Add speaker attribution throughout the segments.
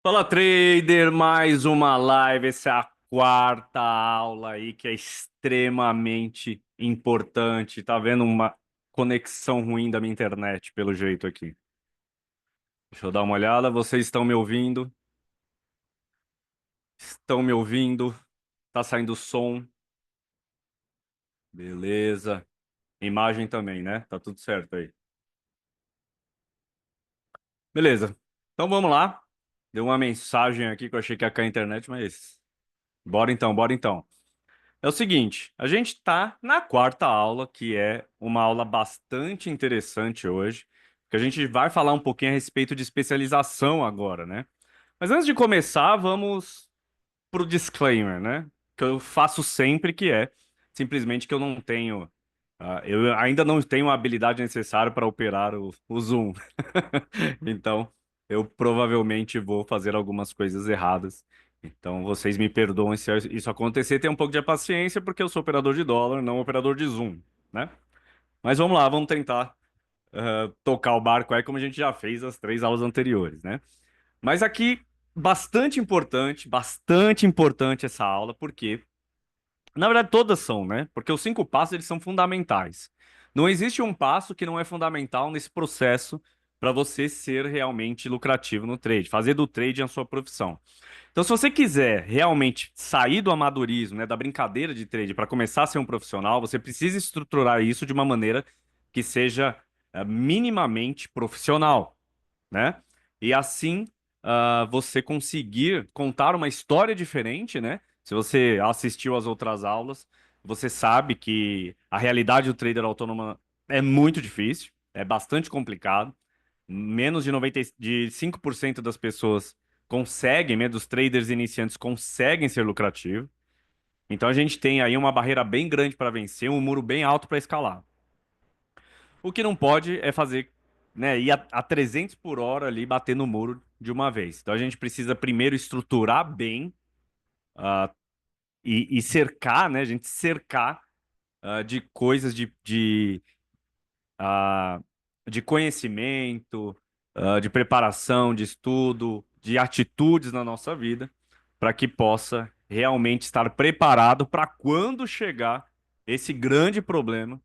Speaker 1: Fala, trader, mais uma live. Essa é a quarta aula aí que é extremamente importante. Tá vendo uma conexão ruim da minha internet, pelo jeito aqui. Deixa eu dar uma olhada. Vocês estão me ouvindo? Estão me ouvindo? Tá saindo som? Beleza. Imagem também, né? Tá tudo certo aí. Beleza. Então vamos lá. Deu uma mensagem aqui que eu achei que ia cair a internet, mas bora então, bora então. É o seguinte, a gente está na quarta aula, que é uma aula bastante interessante hoje, que a gente vai falar um pouquinho a respeito de especialização agora, né? Mas antes de começar, vamos pro disclaimer, né? Que eu faço sempre, que é simplesmente que eu não tenho, eu ainda não tenho a habilidade necessária para operar o Zoom. Então, eu provavelmente vou fazer algumas coisas erradas. Então, vocês me perdoem se isso acontecer. Tenha um pouco de paciência, porque eu sou operador de dólar, não operador de Zoom, né? Mas vamos lá, vamos tentar tocar o barco aí, como a gente já fez as três aulas anteriores, né? Mas aqui, bastante importante essa aula, porque na verdade, todas são, né? Porque os cinco passos eles são fundamentais. Não existe um passo que não é fundamental nesse processo para você ser realmente lucrativo no trade, fazer do trade a sua profissão. Então, se você quiser realmente sair do amadorismo, né, da brincadeira de trade para começar a ser um profissional, você precisa estruturar isso de uma maneira que seja minimamente profissional, né? E assim, você conseguir contar uma história diferente, né? Se você assistiu às outras aulas, você sabe que a realidade do trader autônomo é muito difícil, é bastante complicado. Menos de 95% das pessoas conseguem, né, dos traders iniciantes conseguem ser lucrativos. Então a gente tem aí uma barreira bem grande para vencer, um muro bem alto para escalar. O que não pode é fazer, né, ir a 300 por hora ali, bater no muro de uma vez. Então a gente precisa primeiro estruturar bem e cercar, né, a gente cercar de coisas ah, de conhecimento, de preparação, de estudo, de atitudes na nossa vida, para que possa realmente estar preparado para quando chegar esse grande problema,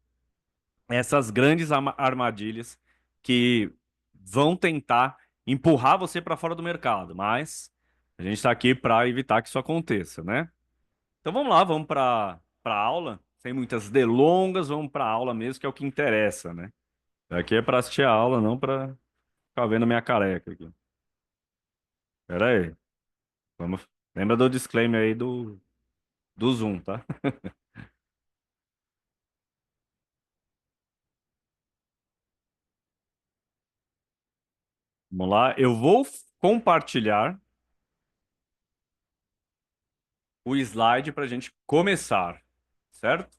Speaker 1: essas grandes armadilhas que vão tentar empurrar você para fora do mercado, mas a gente está aqui para evitar que isso aconteça, né? Então vamos lá, vamos para a aula, sem muitas delongas, vamos para a aula mesmo, que é o que interessa, né? Aqui é para assistir a aula, não para ficar vendo minha careca aqui. Pera aí, vamos... lembra do disclaimer aí do Zoom, tá? Vamos lá, eu vou compartilhar o slide para a gente começar, certo?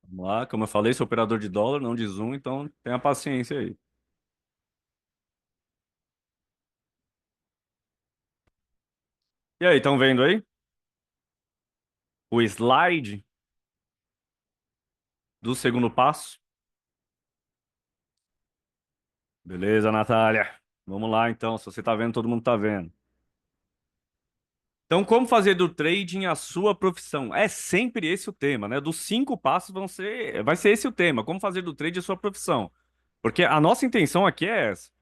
Speaker 1: Vamos lá, como eu falei, sou operador de dólar, não de Zoom, então tenha paciência aí. E aí, estão vendo aí? O slide do segundo passo? Beleza, Natália. Vamos lá, então. Se você tá vendo, todo mundo tá vendo. Então, como fazer do trading a sua profissão? É sempre esse o tema, né? Dos cinco passos vai ser esse o tema. Como fazer do trading a sua profissão? Porque a nossa intenção aqui é essa.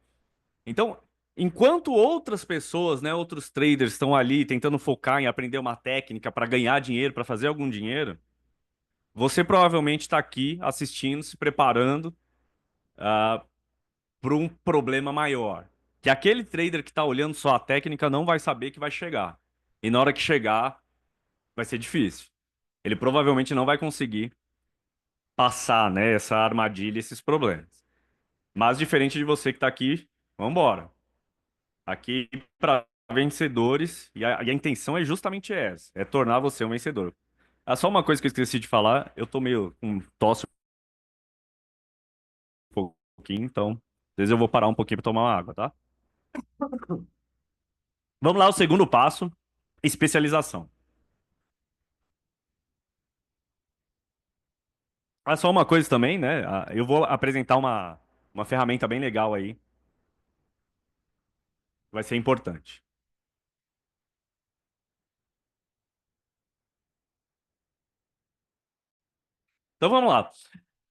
Speaker 1: Então, enquanto outras pessoas, né, outros traders estão ali tentando focar em aprender uma técnica para ganhar dinheiro, para fazer algum dinheiro, você provavelmente está aqui assistindo, se preparando para um problema maior. Que aquele trader que está olhando só a técnica não vai saber que vai chegar. E na hora que chegar, vai ser difícil. Ele provavelmente não vai conseguir passar, né, essa armadilha, esses problemas. Mas diferente de você que está aqui, vamos embora. Aqui para vencedores, e a intenção é justamente essa, é tornar você um vencedor. Ah, só uma coisa que eu esqueci de falar, eu tô meio com tosse um pouquinho, então às vezes eu vou parar um pouquinho para tomar uma água, tá? Vamos lá, o segundo passo, especialização. Ah, só uma coisa também, né? Eu vou apresentar uma. Uma ferramenta bem legal aí, vai ser importante. Então vamos lá.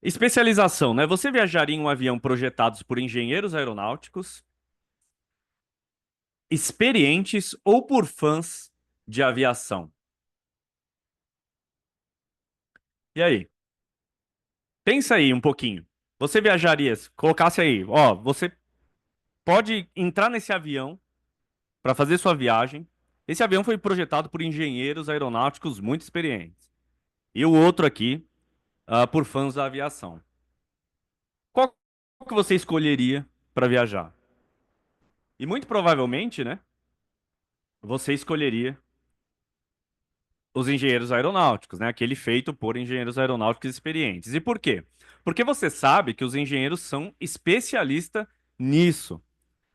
Speaker 1: Especialização, né? Você viajaria em um avião projetados por engenheiros aeronáuticos, experientes ou por fãs de aviação? E aí? Pensa aí um pouquinho. Você viajaria, se colocasse aí, ó, você pode entrar nesse avião para fazer sua viagem. Esse avião foi projetado por engenheiros aeronáuticos muito experientes. E o outro aqui, por fãs da aviação. Qual que você escolheria para viajar? E muito provavelmente, né, você escolheria os engenheiros aeronáuticos, né, aquele feito por engenheiros aeronáuticos experientes. E por quê? Porque você sabe que os engenheiros são especialistas nisso.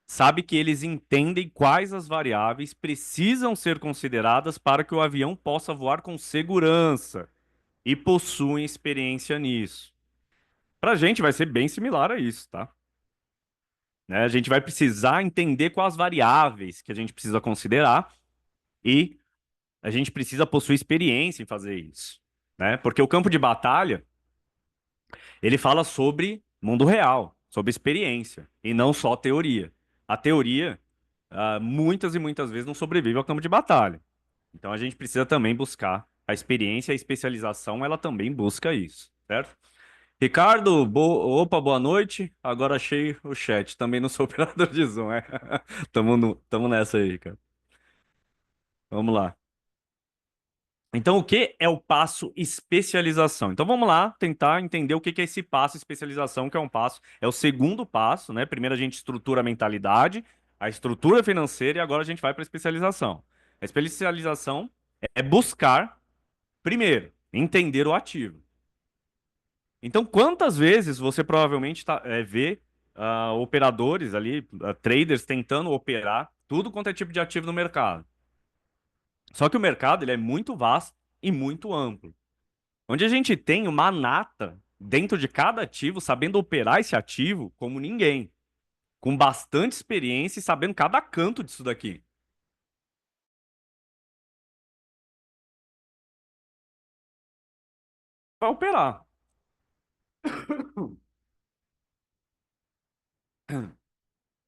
Speaker 1: Sabe que eles entendem quais as variáveis precisam ser consideradas para que o avião possa voar com segurança e possuem experiência nisso. Para a gente vai ser bem similar a isso, tá? Né? A gente vai precisar entender quais variáveis que a gente precisa considerar e a gente precisa possuir experiência em fazer isso, né? Porque o campo de batalha, ele fala sobre mundo real, sobre experiência e não só teoria. A teoria, muitas e muitas vezes não sobrevive ao campo de batalha. Então a gente precisa também buscar a experiência, a especialização, ela também busca isso, certo? Ricardo, opa, boa noite. Agora achei o chat. Também não sou operador de Zoom, é? Tamo nessa aí, cara. Vamos lá. Então, o que é o passo especialização? Então, vamos lá tentar entender o que que é esse passo especialização, que é um passo, é o segundo passo, né? Primeiro a gente estrutura a mentalidade, a estrutura financeira e agora a gente vai para a especialização. A especialização é buscar, primeiro, entender o ativo. Então, quantas vezes você provavelmente vê operadores ali, traders tentando operar tudo quanto é tipo de ativo no mercado? Só que o mercado ele é muito vasto e muito amplo, onde a gente tem uma nata dentro de cada ativo, sabendo operar esse ativo como ninguém, com bastante experiência e sabendo cada canto disso daqui. Para operar.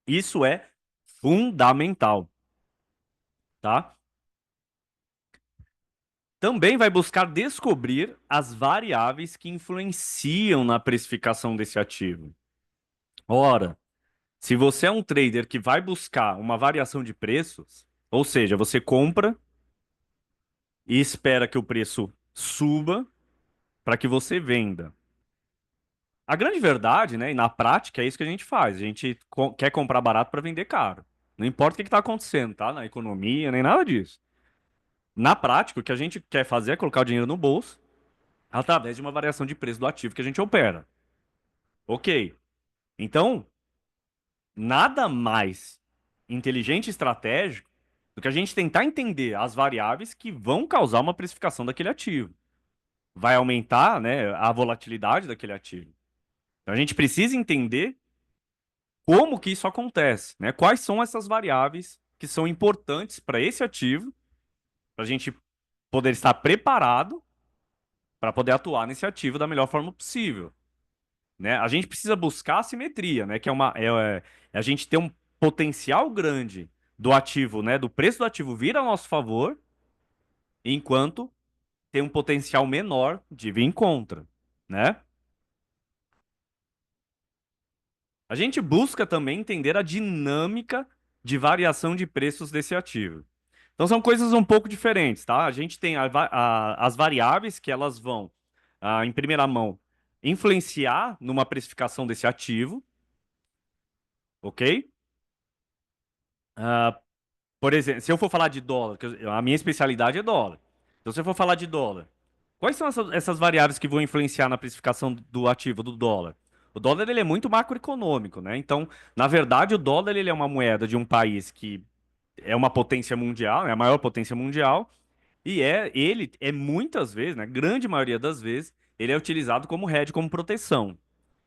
Speaker 1: Isso é fundamental, tá? Também vai buscar descobrir as variáveis que influenciam na precificação desse ativo. Ora, se você é um trader que vai buscar uma variação de preços, ou seja, você compra e espera que o preço suba para que você venda. A grande verdade, né, e na prática é isso que a gente faz. A gente quer comprar barato para vender caro. Não importa o que está acontecendo, tá? Na economia, nem nada disso. Na prática, o que a gente quer fazer é colocar o dinheiro no bolso através de uma variação de preço do ativo que a gente opera. Ok. Então, nada mais inteligente e estratégico do que a gente tentar entender as variáveis que vão causar uma precificação daquele ativo. Vai aumentar, né, a volatilidade daquele ativo. Então, a gente precisa entender como que isso acontece, né? Quais são essas variáveis que são importantes para esse ativo, para a gente poder estar preparado para poder atuar nesse ativo da melhor forma possível. Né? A gente precisa buscar a simetria, né? Que é a gente ter um potencial grande do ativo, né? Do preço do ativo vir a nosso favor, enquanto tem um potencial menor de vir em contra, né? A gente busca também entender a dinâmica de variação de preços desse ativo. Então são coisas um pouco diferentes, tá? A gente tem as variáveis que elas vão, em primeira mão, influenciar numa precificação desse ativo, ok? Por exemplo, se eu for falar de dólar, a minha especialidade é dólar. Então, se eu for falar de dólar, quais são essas variáveis que vão influenciar na precificação do ativo do dólar? O dólar ele é muito macroeconômico, né? Então, na verdade, o dólar ele é uma moeda de um país que é uma potência mundial, é a maior potência mundial, e ele é muitas vezes, né, grande maioria das vezes, ele é utilizado como hedge, como proteção.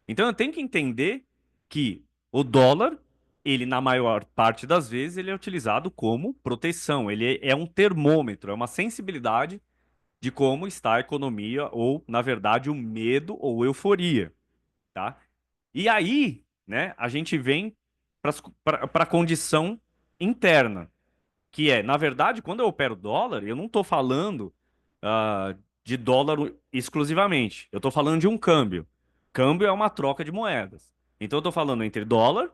Speaker 1: Então eu tenho que entender que o dólar, ele na maior parte das vezes, ele é utilizado como proteção. Ele é um termômetro, é uma sensibilidade de como está a economia ou, na verdade, o medo ou euforia, tá? E aí, né, a gente vem para a condição interna, que é, na verdade, quando eu opero dólar, eu não estou falando de dólar exclusivamente. Eu estou falando de um câmbio. Câmbio é uma troca de moedas. Então eu estou falando entre dólar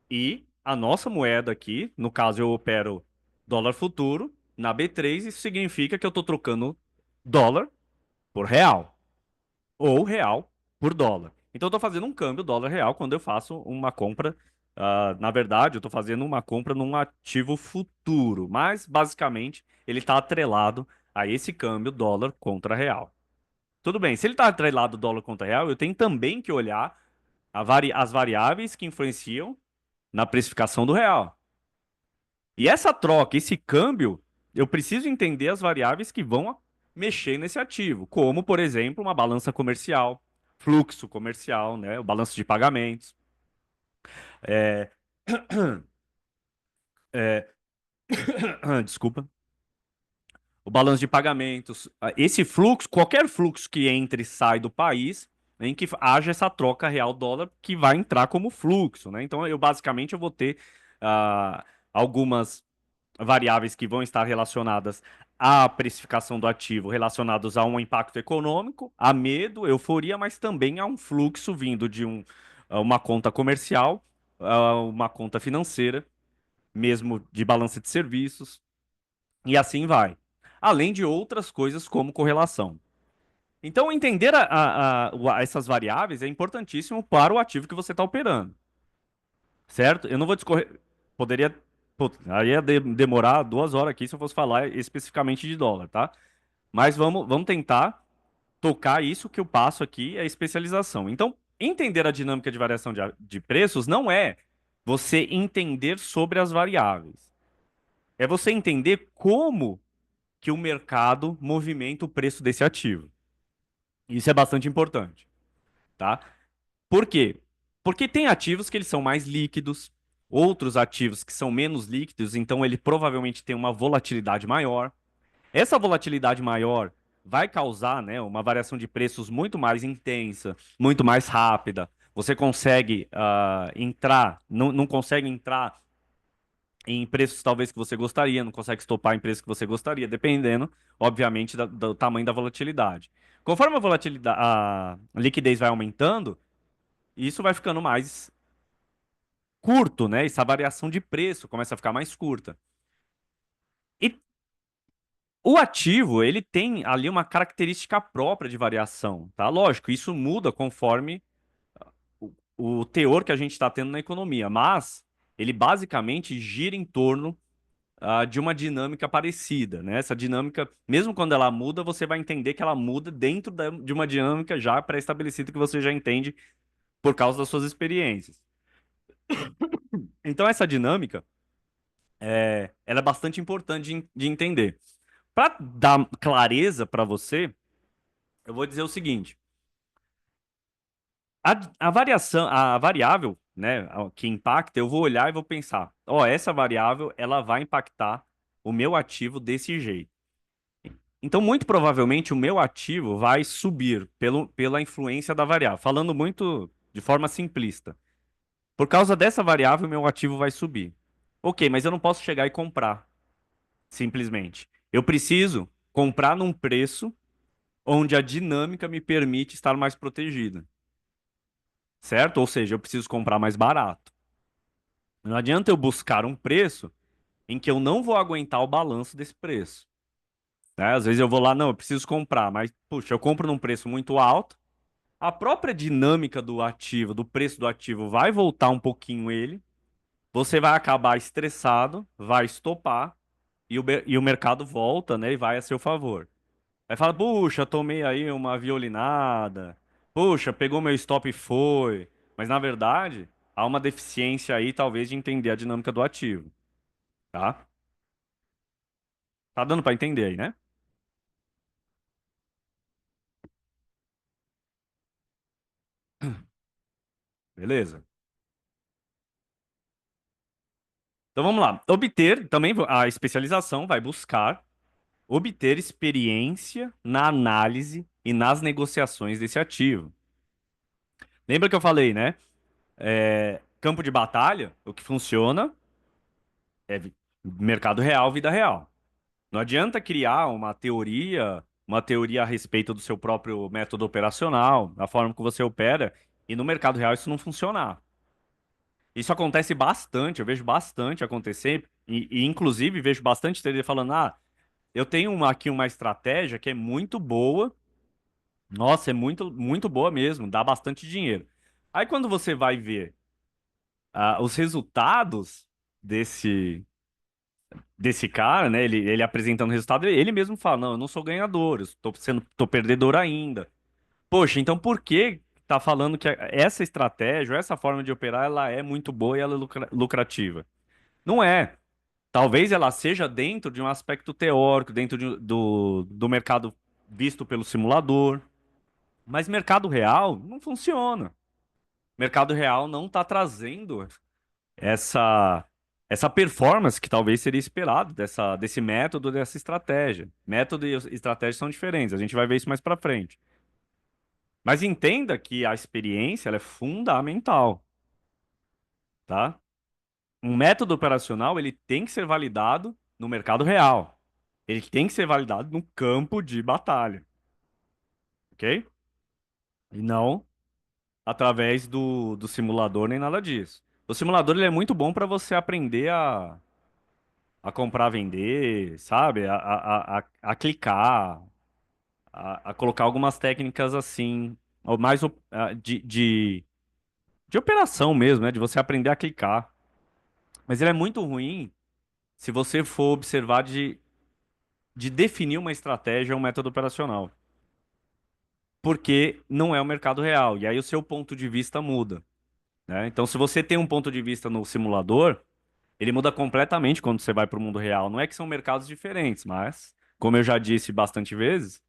Speaker 1: e a nossa moeda aqui. No caso, eu opero dólar futuro na B3. Isso significa que eu estou trocando dólar por real ou real por dólar. Então eu estou fazendo um câmbio dólar-real quando eu faço uma compra. Na verdade, eu estou fazendo uma compra num ativo futuro, mas basicamente ele está atrelado a esse câmbio dólar contra real. Tudo bem, se ele está atrelado dólar contra real, eu tenho também que olhar as variáveis que influenciam na precificação do real. E essa troca, esse câmbio, eu preciso entender as variáveis que vão mexer nesse ativo, como, por exemplo, uma balança comercial, fluxo comercial, né, o balanço de pagamentos, é, é, desculpa, o balanço de pagamentos, esse fluxo, qualquer fluxo que entre e sai do país, em que haja essa troca real dólar que vai entrar como fluxo, né? Então, eu basicamente eu vou ter algumas variáveis que vão estar relacionadas à precificação do ativo, relacionados a um impacto econômico, a medo, euforia, mas também a um fluxo vindo de uma conta comercial, uma conta financeira, mesmo de balança de serviços, e assim vai. Além de outras coisas como correlação. Então, entender essas variáveis é importantíssimo para o ativo que você está operando, certo? Eu não vou discorrer. Poderia. Pô, aí ia demorar 2 horas aqui se eu fosse falar especificamente de dólar, tá? Mas vamos tentar tocar isso que eu passo aqui, é especialização. Então, entender a dinâmica de variação de preços não é você entender sobre as variáveis. É você entender como que o mercado movimenta o preço desse ativo. Isso é bastante importante, tá? Por quê? Porque tem ativos que eles são mais líquidos, outros ativos que são menos líquidos, então ele provavelmente tem uma volatilidade maior. Essa volatilidade maior vai causar, né, uma variação de preços muito mais intensa, muito mais rápida. Você consegue entrar, não consegue entrar em preços talvez que você gostaria, não consegue estopar em preços que você gostaria, dependendo, obviamente, do tamanho da volatilidade. Conforme a volatilidade, a liquidez vai aumentando, isso vai ficando mais curto, né? Essa variação de preço começa a ficar mais curta. E o ativo, ele tem ali uma característica própria de variação, tá? Lógico, isso muda conforme o teor que a gente está tendo na economia, mas ele basicamente gira em torno de uma dinâmica parecida, né? Essa dinâmica, mesmo quando ela muda, você vai entender que ela muda dentro de uma dinâmica já pré-estabelecida que você já entende por causa das suas experiências. Então, essa dinâmica, ela é bastante importante de entender. Para dar clareza para você, eu vou dizer o seguinte: a variação, a variável, né, que impacta, eu vou olhar e vou pensar, ó, essa variável, ela vai impactar o meu ativo desse jeito. Então, muito provavelmente, o meu ativo vai subir pela influência da variável. Falando muito de forma simplista. Por causa dessa variável, meu ativo vai subir. Ok, mas eu não posso chegar e comprar, simplesmente. Eu preciso comprar num preço onde a dinâmica me permite estar mais protegida, certo? Ou seja, eu preciso comprar mais barato. Não adianta eu buscar um preço em que eu não vou aguentar o balanço desse preço, né? Às vezes eu vou lá, não, eu preciso comprar, mas, puxa, eu compro num preço muito alto. A própria dinâmica do ativo, do preço do ativo, vai voltar um pouquinho ele. Você vai acabar estressado, vai estopar e o mercado volta, né? E vai a seu favor. Aí fala, puxa, tomei aí uma violinada. Puxa, pegou meu stop e foi. Mas na verdade, há uma deficiência aí, talvez, de entender a dinâmica do ativo, tá? Tá dando para entender aí, né? Beleza? Então vamos lá. Obter, também a especialização vai buscar obter experiência na análise e nas negociações desse ativo. Lembra que eu falei, né? Campo de batalha, o que funciona é mercado real, vida real. Não adianta criar uma teoria a respeito do seu próprio método operacional, da forma que você opera, e no mercado real isso não funcionar. Isso acontece bastante, eu vejo bastante acontecer, e inclusive vejo bastante trader falando: ah, eu tenho aqui uma estratégia que é muito boa, nossa, é muito, muito boa mesmo, dá bastante dinheiro. Aí quando você vai ver os resultados desse, desse cara, né? Ele apresentando o resultado, ele mesmo fala: não, eu não sou ganhador, tô perdedor ainda. Poxa, então por que tá falando que essa estratégia, ou essa forma de operar, ela é muito boa e ela é lucrativa? Não é. Talvez ela seja dentro de um aspecto teórico, dentro do mercado visto pelo simulador, mas mercado real não funciona. Mercado real não está trazendo essa essa performance que talvez seria esperado desse método, dessa estratégia. Método e estratégia são diferentes, a gente vai ver isso mais para frente. Mas entenda que a experiência ela é fundamental, tá? Um método operacional ele tem que ser validado no mercado real. Ele tem que ser validado no campo de batalha, ok? E não através do simulador nem nada disso. O simulador ele é muito bom para você aprender a comprar, vender, sabe? A clicar, a colocar algumas técnicas assim, ou mais de operação mesmo, né? De você aprender a clicar. Mas ele é muito ruim se você for observar de definir uma estratégia, um método operacional. Porque não é o mercado real. E aí o seu ponto de vista muda, né? Então, se você tem um ponto de vista no simulador, ele muda completamente quando você vai para o mundo real. Não é que são mercados diferentes, mas, como eu já disse bastante vezes,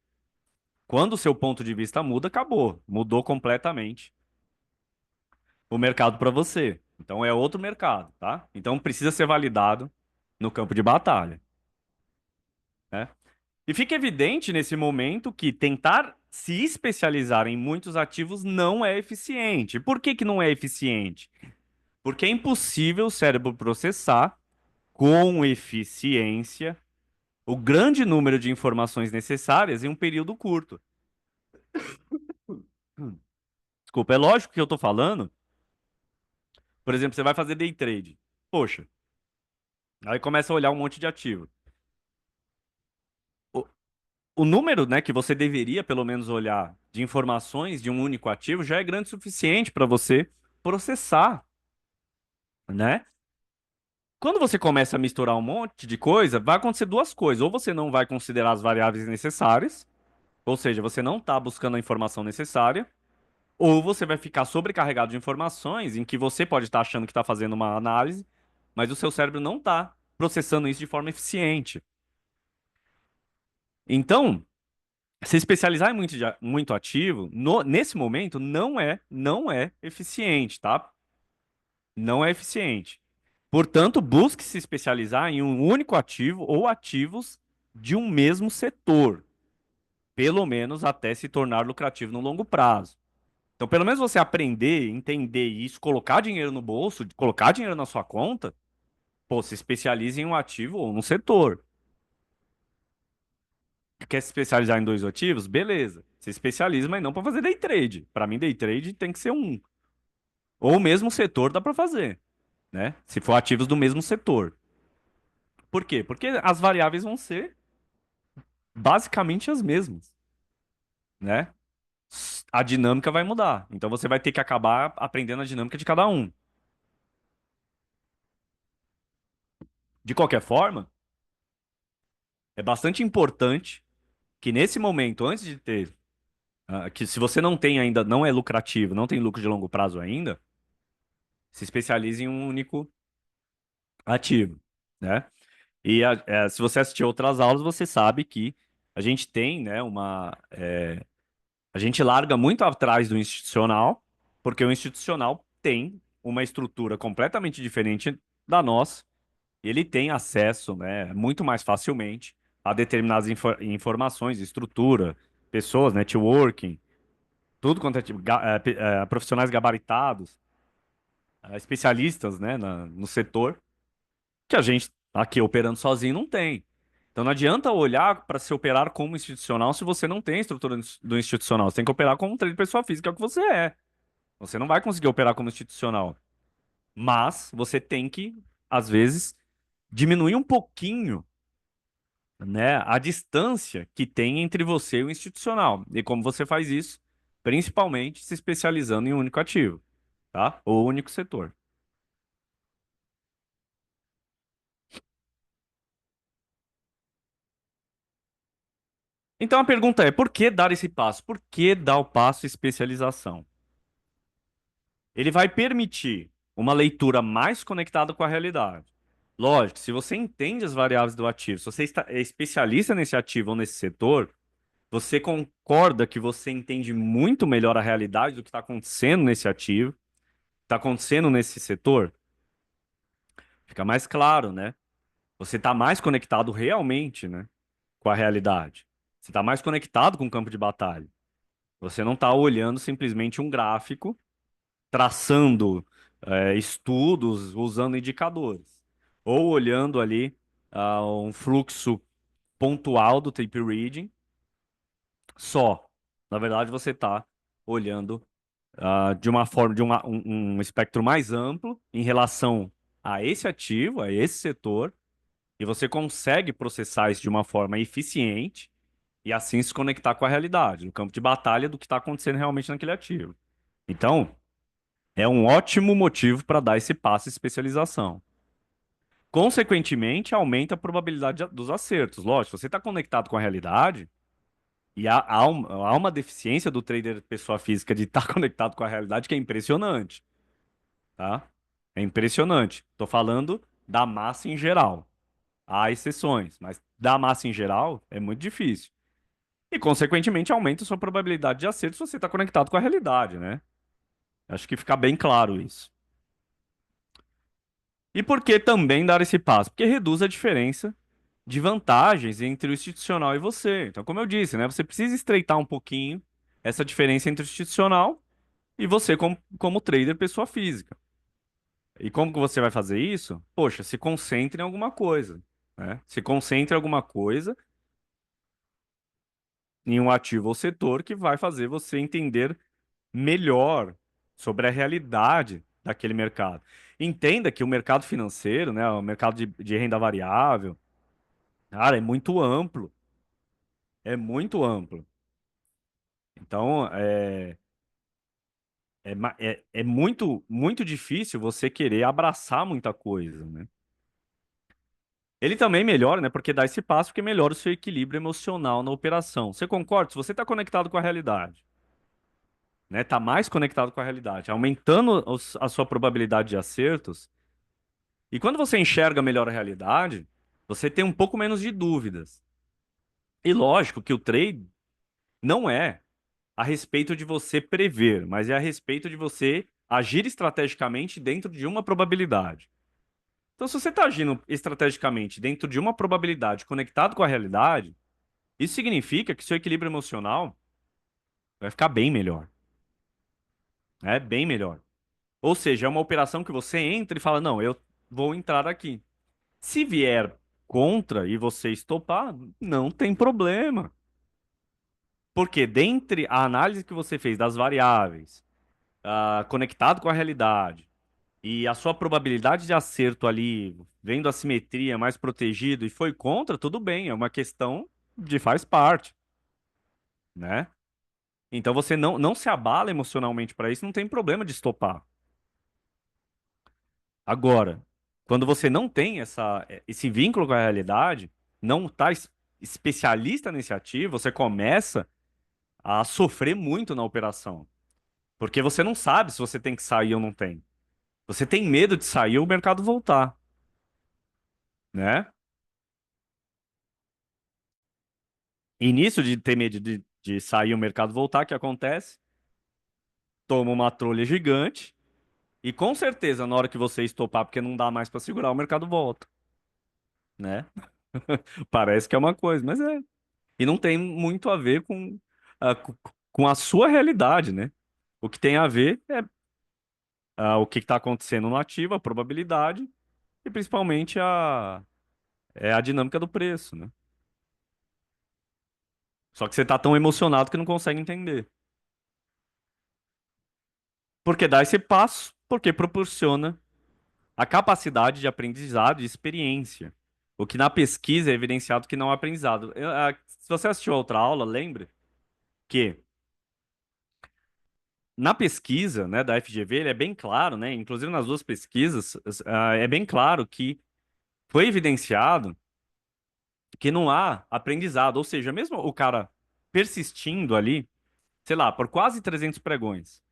Speaker 1: quando o seu ponto de vista muda, acabou. Mudou completamente o mercado para você. Então é outro mercado, tá? Então precisa ser validado no campo de batalha, né? E fica evidente nesse momento que tentar se especializar em muitos ativos não é eficiente. Por que que não é eficiente? Porque é impossível o cérebro processar com eficiência o grande número de informações necessárias em um período curto. Desculpa, é lógico que eu tô falando. Por exemplo, você vai fazer day trade. Poxa, aí começa a olhar um monte de ativo. O, o número, né, que você deveria pelo menos olhar de informações de um único ativo já é grande o suficiente para você processar, né? Quando você começa a misturar um monte de coisa, vai acontecer duas coisas. Ou você não vai considerar as variáveis necessárias, ou seja, você não está buscando a informação necessária, ou você vai ficar sobrecarregado de informações em que você pode estar achando que está fazendo uma análise, mas o seu cérebro não está processando isso de forma eficiente. Então, se especializar em muito ativo, nesse momento, não é eficiente, tá? Não é eficiente. Portanto, busque se especializar em um único ativo ou ativos de um mesmo setor, pelo menos até se tornar lucrativo no longo prazo. Então, pelo menos você aprender, entender isso, colocar dinheiro no bolso, colocar dinheiro na sua conta, pô, se especialize em um ativo ou num setor. Quer se especializar em dois ativos? Beleza. Se especializa, mas não para fazer day trade. Para mim, day trade tem que ser um. Ou o mesmo setor dá para fazer, né? Se for ativos do mesmo setor. Por quê? Porque as variáveis vão ser basicamente as mesmas, né? A dinâmica vai mudar. Então você vai ter que acabar aprendendo a dinâmica de cada um. De qualquer forma, é bastante importante que nesse momento, antes de ter, que se você não tem ainda, não é lucrativo, não tem lucro de longo prazo ainda, se especialize em um único ativo, né? E se você assistir outras aulas, você sabe que a gente tem, né, a gente larga muito atrás do institucional, porque o institucional tem uma estrutura completamente diferente da nossa, ele tem acesso, né, muito mais facilmente a determinadas informações, estrutura, pessoas, networking, tudo quanto é tipo, profissionais gabaritados, especialistas, né, no setor, que a gente aqui operando sozinho não tem. Então não adianta olhar para se operar como institucional se você não tem a estrutura do institucional. Você tem que operar como um trader de pessoa física, é o que você é. Você não vai conseguir operar como institucional. Mas você tem que, às vezes, diminuir um pouquinho, né, a distância que tem entre você e o institucional. E como você faz isso? Principalmente se especializando em um único ativo, tá? Ou único setor. Então a pergunta é, por que dar esse passo? Por que dar o passo especialização? Ele vai permitir uma leitura mais conectada com a realidade. Lógico, se você entende as variáveis do ativo, se você é especialista nesse ativo ou nesse setor, você concorda que você entende muito melhor a realidade do que está acontecendo nesse ativo, está acontecendo nesse setor? Fica mais claro, né? Você está mais conectado realmente, né, com a realidade. Você está mais conectado com o campo de batalha. Você não está olhando simplesmente um gráfico, traçando estudos, usando indicadores. Ou olhando ali um fluxo pontual do tape reading só. Na verdade, você está olhando de uma forma, um espectro mais amplo em relação a esse ativo, a esse setor, e você consegue processar isso de uma forma eficiente e assim se conectar com a realidade, no campo de batalha do que está acontecendo realmente naquele ativo. Então, é um ótimo motivo para dar esse passo de especialização. Consequentemente, aumenta a probabilidade dos acertos. Lógico, você está conectado com a realidade e há uma deficiência do trader pessoa física de estar conectado com a realidade que é impressionante, tá? É impressionante. Estou falando da massa em geral. Há exceções, mas da massa em geral é muito difícil. E, consequentemente, aumenta a sua probabilidade de acerto se você está conectado com a realidade, né? Acho que fica bem claro isso. E por que também dar esse passo? Porque reduz a diferença de vantagens entre o institucional e você. Então, como eu disse, né, você precisa estreitar um pouquinho essa diferença entre o institucional e você como trader pessoa física. E como que você vai fazer isso? Poxa, se concentre em alguma coisa, né? Se concentre em alguma coisa, em um ativo ou setor que vai fazer você entender melhor sobre a realidade daquele mercado. Entenda que o mercado financeiro, né, o mercado de renda variável, cara, é muito amplo. É muito amplo. Então, é muito, muito difícil você querer abraçar muita coisa, né? Ele também melhora, né? Porque dá esse passo, porque melhora o seu equilíbrio emocional na operação. Você concorda? Se você está conectado com a realidade, né? Tá mais conectado com a realidade, aumentando a sua probabilidade de acertos. E quando você enxerga melhor a realidade, você tem um pouco menos de dúvidas. E lógico que o trade não é a respeito de você prever, mas é a respeito de você agir estrategicamente dentro de uma probabilidade. Então, se você está agindo estrategicamente dentro de uma probabilidade conectado com a realidade, isso significa que seu equilíbrio emocional vai ficar bem melhor, né? Bem melhor. Ou seja, é uma operação que você entra e fala, não, eu vou entrar aqui. Se vier contra e você estopar, não tem problema. Porque dentre a análise que você fez das variáveis, conectado com a realidade, e a sua probabilidade de acerto ali, vendo a simetria mais protegido e foi contra, tudo bem, é uma questão de faz parte, né? Então você não se abala emocionalmente para isso, não tem problema de estopar. Agora, quando você não tem esse vínculo com a realidade, não está especialista nesse ativo, você começa a sofrer muito na operação, porque você não sabe se você tem que sair ou não tem. Você tem medo de sair ou o mercado voltar, né? Início de ter medo de sair o mercado voltar, o que acontece? Toma uma trolha gigante e com certeza na hora que você estopar, porque não dá mais para segurar, o mercado volta. né? Parece que é uma coisa, mas é. E não tem muito a ver com a sua realidade, né? O que tem a ver é o que está acontecendo no ativo, a probabilidade e principalmente a dinâmica do preço, né? Só que você tá tão emocionado que não consegue entender. Porque dá esse passo, porque proporciona a capacidade de aprendizado e experiência. O que na pesquisa é evidenciado que não é aprendizado. Se você assistiu a outra aula, lembre que na pesquisa, né, da FGV, ele é bem claro, né, inclusive nas duas pesquisas, é bem claro que foi evidenciado que não há aprendizado. Ou seja, mesmo o cara persistindo ali, sei lá, por quase 300 pregões,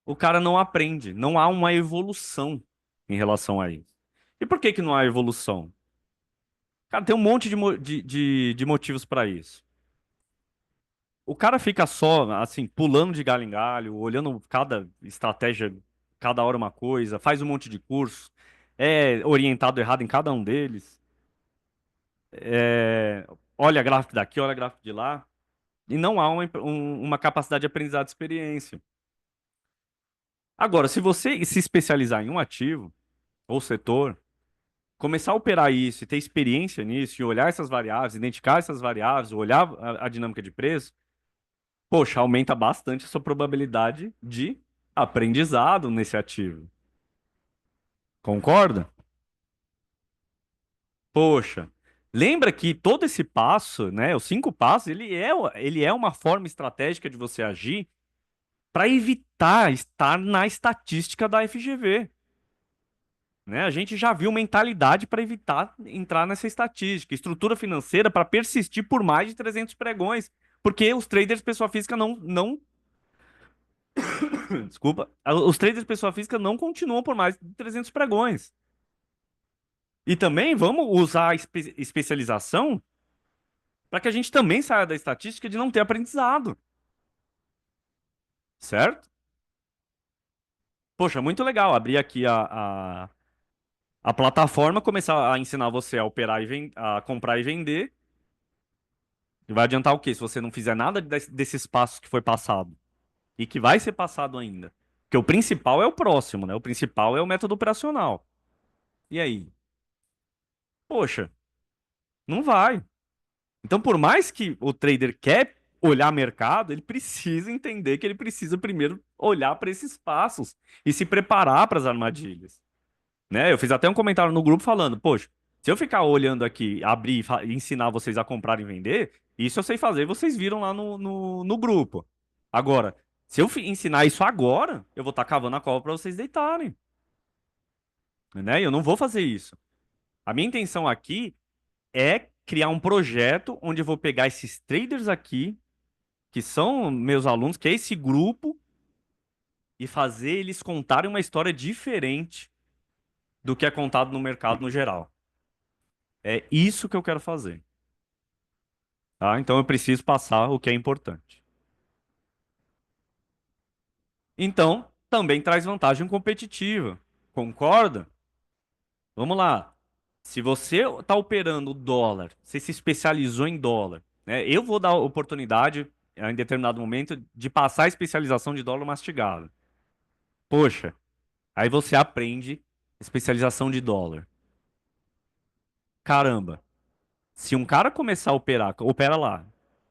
Speaker 1: o cara não aprende, não há uma evolução em relação a isso. E por que que não há evolução? Cara, tem um monte de motivos para isso. O cara fica só, assim, pulando de galho em galho, olhando cada estratégia, cada hora uma coisa, faz um monte de curso, é orientado errado em cada um deles, olha gráfico daqui, olha gráfico de lá, e não há uma capacidade de aprendizado de experiência. Agora, se você se especializar em um ativo ou setor, começar a operar isso e ter experiência nisso, e olhar essas variáveis, identificar essas variáveis, olhar a dinâmica de preço, poxa, aumenta bastante a sua probabilidade de aprendizado nesse ativo. Concorda? Poxa, lembra que todo esse passo, né, os 5 passos, ele é uma forma estratégica de você agir para evitar estar na estatística da FGV. Né? A gente já viu mentalidade para evitar entrar nessa estatística, estrutura financeira para persistir por mais de 300 pregões, porque os traders pessoa física não, desculpa, os traders pessoa física não continuam por mais de 300 pregões. E também vamos usar a especialização para que a gente também saia da estatística de não ter aprendizado, certo? Poxa, muito legal abrir aqui a plataforma, começar a ensinar você a operar a comprar e vender. E vai adiantar o quê? Se você não fizer nada desses passos que foi passado e que vai ser passado ainda. Porque o principal é o próximo, né? O principal é o método operacional. E aí? Poxa, não vai. Então, por mais que o trader quer olhar mercado, ele precisa entender que ele precisa primeiro olhar para esses passos e se preparar para as armadilhas, né? Eu fiz até um comentário no grupo falando, poxa, se eu ficar olhando aqui, abrir e ensinar vocês a comprar e vender, isso eu sei fazer, vocês viram lá no grupo. Agora, se eu ensinar isso agora, eu vou estar cavando a cova para vocês deitarem, né? Eu não vou fazer isso. A minha intenção aqui é criar um projeto onde eu vou pegar esses traders aqui, que são meus alunos, que é esse grupo, e fazer eles contarem uma história diferente do que é contado no mercado no geral. É isso que eu quero fazer, tá? Então eu preciso passar o que é importante. Então, também traz vantagem competitiva. Concorda? Vamos lá. Se você está operando dólar, você se especializou em dólar, né? Eu vou dar a oportunidade, em determinado momento, de passar a especialização de dólar mastigado. Poxa, aí você aprende especialização de dólar. Caramba, se um cara começar a operar, opera lá,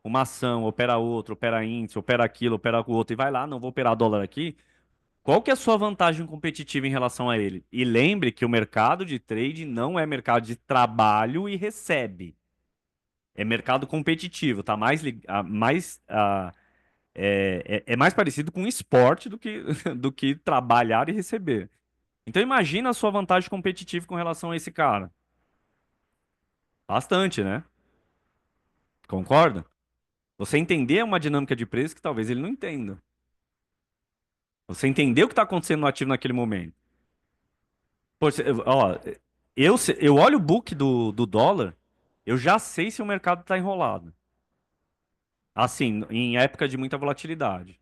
Speaker 1: uma ação, opera outra, opera índice, opera aquilo, opera o outro, e vai lá, não vou operar dólar aqui. Qual que é a sua vantagem competitiva em relação a ele? E lembre que o mercado de trade não é mercado de trabalho e recebe. É mercado competitivo, tá é mais parecido com esporte do que trabalhar e receber. Então imagina a sua vantagem competitiva com relação a esse cara. Bastante, né? Concorda? Você entender uma dinâmica de preço que talvez ele não entenda. Você entender o que está acontecendo no ativo naquele momento. Pô, ó, eu olho o book do dólar, eu já sei se o mercado está enrolado. Assim, em época de muita volatilidade.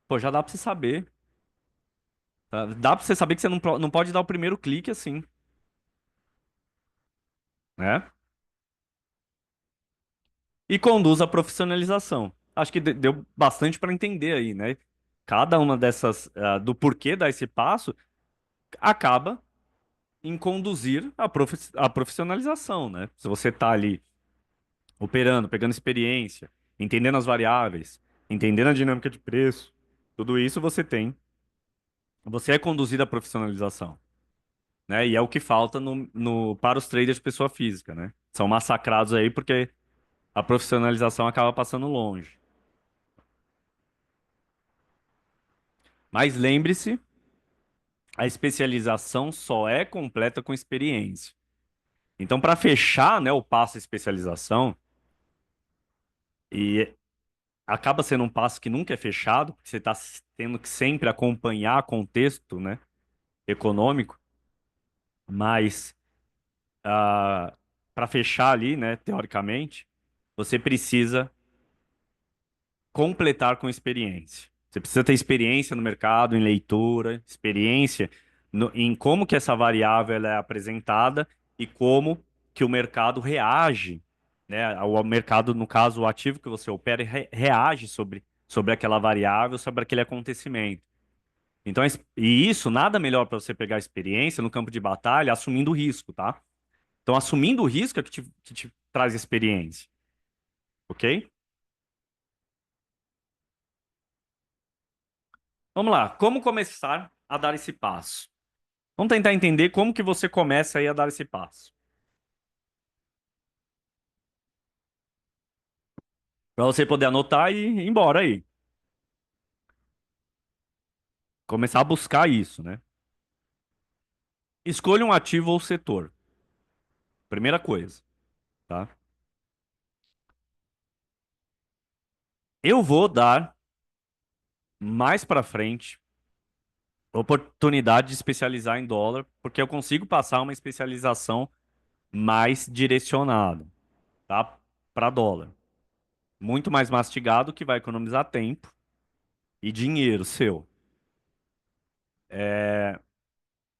Speaker 1: Pô, já dá para você saber. Tá? Dá para você saber que você não pode dar o primeiro clique assim. né? E conduz à profissionalização. Acho que deu bastante para entender aí, né? Cada uma dessas, do porquê dar esse passo, acaba em conduzir à profissionalização, né? Se você está ali operando, pegando experiência, entendendo as variáveis, entendendo a dinâmica de preço, tudo isso você é conduzido à profissionalização, né? E é o que falta para os traders de pessoa física, né? São massacrados aí porque a profissionalização acaba passando longe. Mas lembre-se, a especialização só é completa com experiência. Então, para fechar, né, o passo especialização, e acaba sendo um passo que nunca é fechado, porque você está tendo que sempre acompanhar contexto, né, econômico, mas para fechar ali, né, teoricamente, você precisa completar com experiência. Você precisa ter experiência no mercado, em leitura, experiência em como que essa variável ela é apresentada e como que o mercado reage, né? O mercado, no caso, o ativo que você opera, reage sobre aquela variável, sobre aquele acontecimento. Então, e isso, nada melhor para você pegar experiência no campo de batalha, assumindo o risco, tá? Então, assumindo o risco é que te traz experiência, ok? Vamos lá, como começar a dar esse passo? Vamos tentar entender como que você começa aí a dar esse passo. Para você poder anotar e ir embora aí. Começar a buscar isso, né? Escolha um ativo ou setor. Primeira coisa, tá? Eu vou dar mais para frente oportunidade de especializar em dólar, porque eu consigo passar uma especialização mais direcionada, tá? Para dólar. Muito mais mastigado, que vai economizar tempo e dinheiro seu.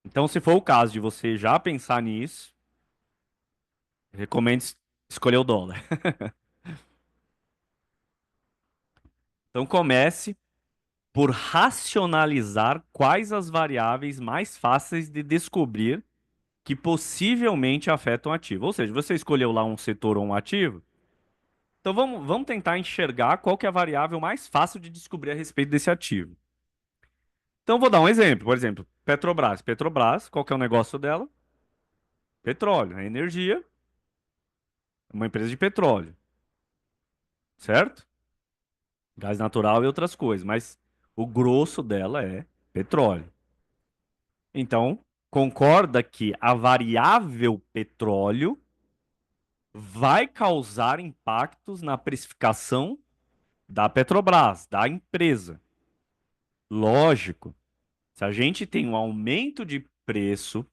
Speaker 1: Então, se for o caso de você já pensar nisso, recomendo escolher o dólar. Então comece por racionalizar quais as variáveis mais fáceis de descobrir que possivelmente afetam o ativo. Ou seja, você escolheu lá um setor ou um ativo, então vamos tentar enxergar qual que é a variável mais fácil de descobrir a respeito desse ativo. Então vou dar um exemplo, por exemplo, Petrobras. Petrobras, qual que é o negócio dela? Petróleo, é energia, é uma empresa de petróleo, certo? Gás natural e outras coisas, mas o grosso dela é petróleo. Então, concorda que a variável petróleo vai causar impactos na precificação da Petrobras, da empresa. Lógico, se a gente tem um aumento de preço,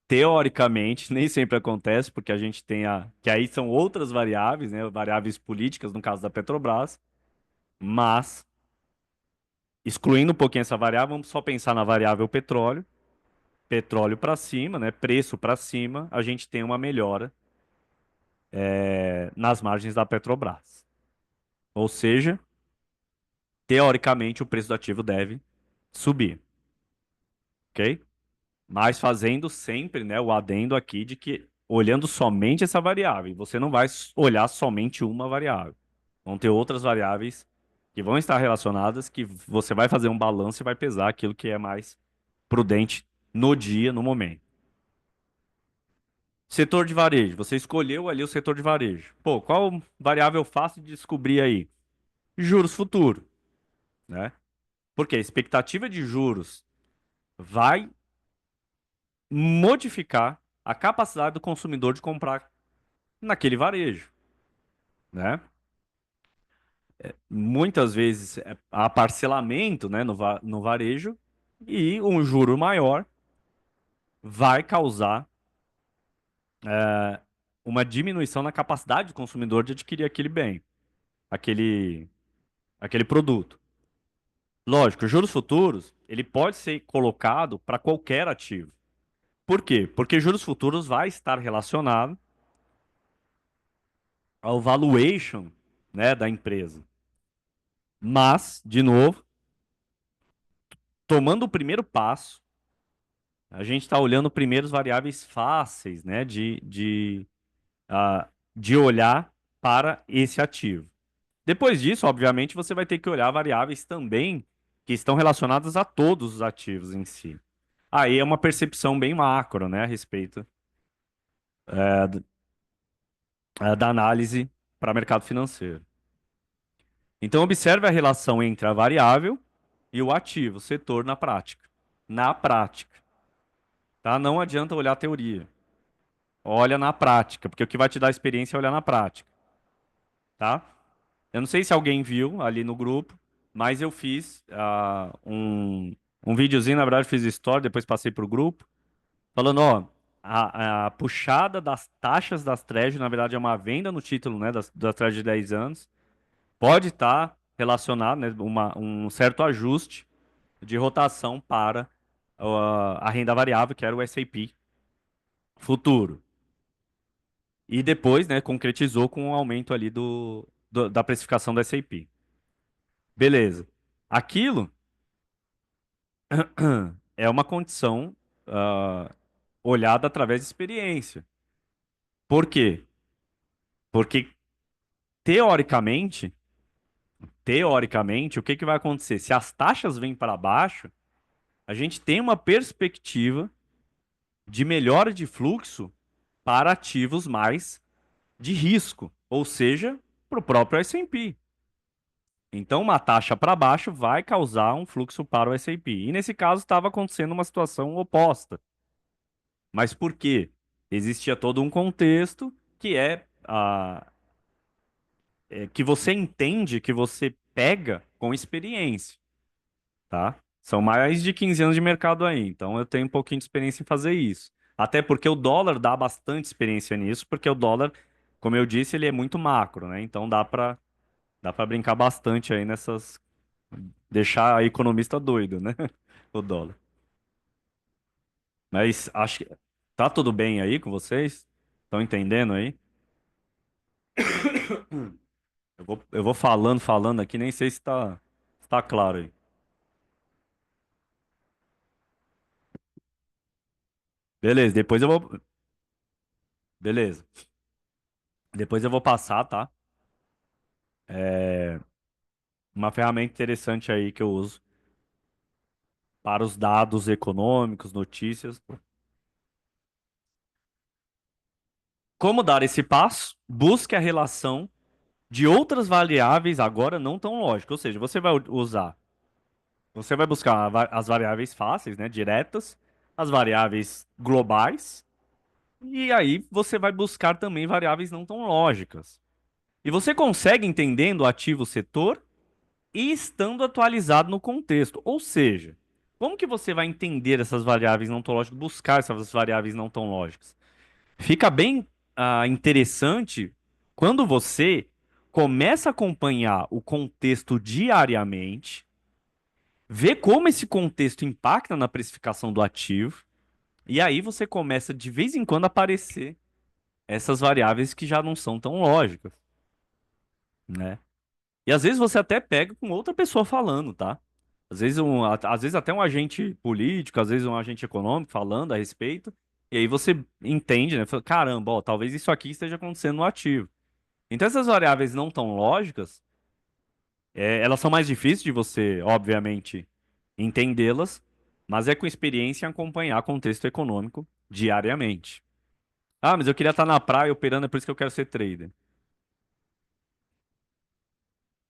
Speaker 1: teoricamente, nem sempre acontece, porque a gente tem que aí são outras variáveis, né? Variáveis políticas, no caso da Petrobras, mas excluindo um pouquinho essa variável, vamos só pensar na variável petróleo. Petróleo para cima, né? Preço para cima, a gente tem uma melhora nas margens da Petrobras. Ou seja, teoricamente o preço do ativo deve subir, ok? Mas fazendo sempre, né, o adendo aqui de que olhando somente essa variável, e você não vai olhar somente uma variável. Vão ter outras variáveis que vão estar relacionadas, que você vai fazer um balanço e vai pesar aquilo que é mais prudente no dia, no momento. Setor de varejo, você escolheu ali o setor de varejo. Pô, qual variável fácil de descobrir aí? Juros futuros, né? Porque a expectativa de juros vai modificar a capacidade do consumidor de comprar naquele varejo, né? Muitas vezes há parcelamento, né, no varejo e um juro maior vai causar uma diminuição na capacidade do consumidor de adquirir aquele bem, aquele, aquele produto. Lógico, juros futuros, ele pode ser colocado para qualquer ativo. Por quê? Porque juros futuros vai estar relacionado. ao valuation, né, da empresa. Mas, de novo, tomando o primeiro passo, a gente está olhando primeiro os variáveis fáceis, né, de olhar para esse ativo. Depois disso, obviamente, você vai ter que olhar variáveis também que estão relacionadas a todos os ativos em si. Aí é uma percepção bem macro, né, a respeito da análise para mercado financeiro. Então, observe a relação entre a variável e o ativo, o setor na prática. Na prática, tá? Não adianta olhar a teoria. Olha na prática, porque o que vai te dar experiência é olhar na prática, tá? Eu não sei se alguém viu ali no grupo, mas eu fiz um videozinho, na verdade, fiz story, depois passei pro grupo, falando, ó, a puxada das taxas das Treasury, na verdade, é uma venda no título, né, das Treasury de 10 anos, pode estar relacionado, né, um certo ajuste de rotação para a renda variável, que era o S&P futuro. E depois, né, concretizou com um aumento ali da precificação do S&P. Beleza. Aquilo é uma condição olhada através de experiência. Por quê? Porque teoricamente, o que que vai acontecer? Se as taxas vêm para baixo, a gente tem uma perspectiva de melhora de fluxo para ativos mais de risco, ou seja, para o próprio S&P. Então, uma taxa para baixo vai causar um fluxo para o S&P. E nesse caso estava acontecendo uma situação oposta. Mas por quê? Existia todo um contexto que que você entende, que você pega com experiência, tá? São mais de 15 anos de mercado aí, então eu tenho um pouquinho de experiência em fazer isso. Até porque o dólar dá bastante experiência nisso, porque o dólar, como eu disse, ele é muito macro, né? Então dá para brincar bastante aí nessas, deixar a economista doido, né? O dólar. Mas acho que tá tudo bem aí com vocês? Estão entendendo aí? Eu vou falando, falando aqui, nem sei se tá claro aí. Beleza, depois eu vou. Beleza. Depois eu vou passar, tá? Uma ferramenta interessante aí que eu uso para os dados econômicos, notícias. Como dar esse passo? Busque a relação de outras variáveis, agora não tão lógicas. Ou seja, você vai buscar as variáveis fáceis, né? Diretas, as variáveis globais, e aí você vai buscar também variáveis não tão lógicas. E você consegue entendendo o ativo setor e estando atualizado no contexto. Ou seja, como que você vai entender essas variáveis não tão lógicas, buscar essas variáveis não tão lógicas? Fica bem interessante quando você começa a acompanhar o contexto diariamente, vê como esse contexto impacta na precificação do ativo, e aí você começa de vez em quando a aparecer essas variáveis que já não são tão lógicas, né? E às vezes você até pega com outra pessoa falando, tá? Às vezes até um agente político, às vezes um agente econômico falando a respeito, e aí você entende, né? Fala, caramba, ó, talvez isso aqui esteja acontecendo no ativo. Então essas variáveis não tão lógicas, elas são mais difíceis de você, obviamente, entendê-las, mas é com experiência em acompanhar contexto econômico diariamente. Ah, mas eu queria estar na praia operando, é por isso que eu quero ser trader.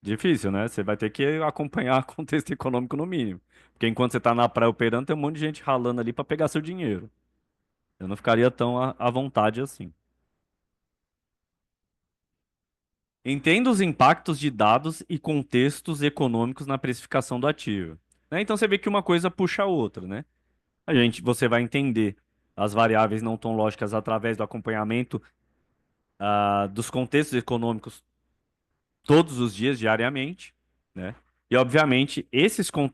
Speaker 1: Difícil, né? Você vai ter que acompanhar contexto econômico no mínimo. Porque enquanto você está na praia operando, tem um monte de gente ralando ali para pegar seu dinheiro. Eu não ficaria tão à vontade assim. Entenda os impactos de dados e contextos econômicos na precificação do ativo. Né? Então você vê que uma coisa puxa a outra, né? Você vai entender as variáveis não tão lógicas através do acompanhamento dos contextos econômicos todos os dias, diariamente, né? E obviamente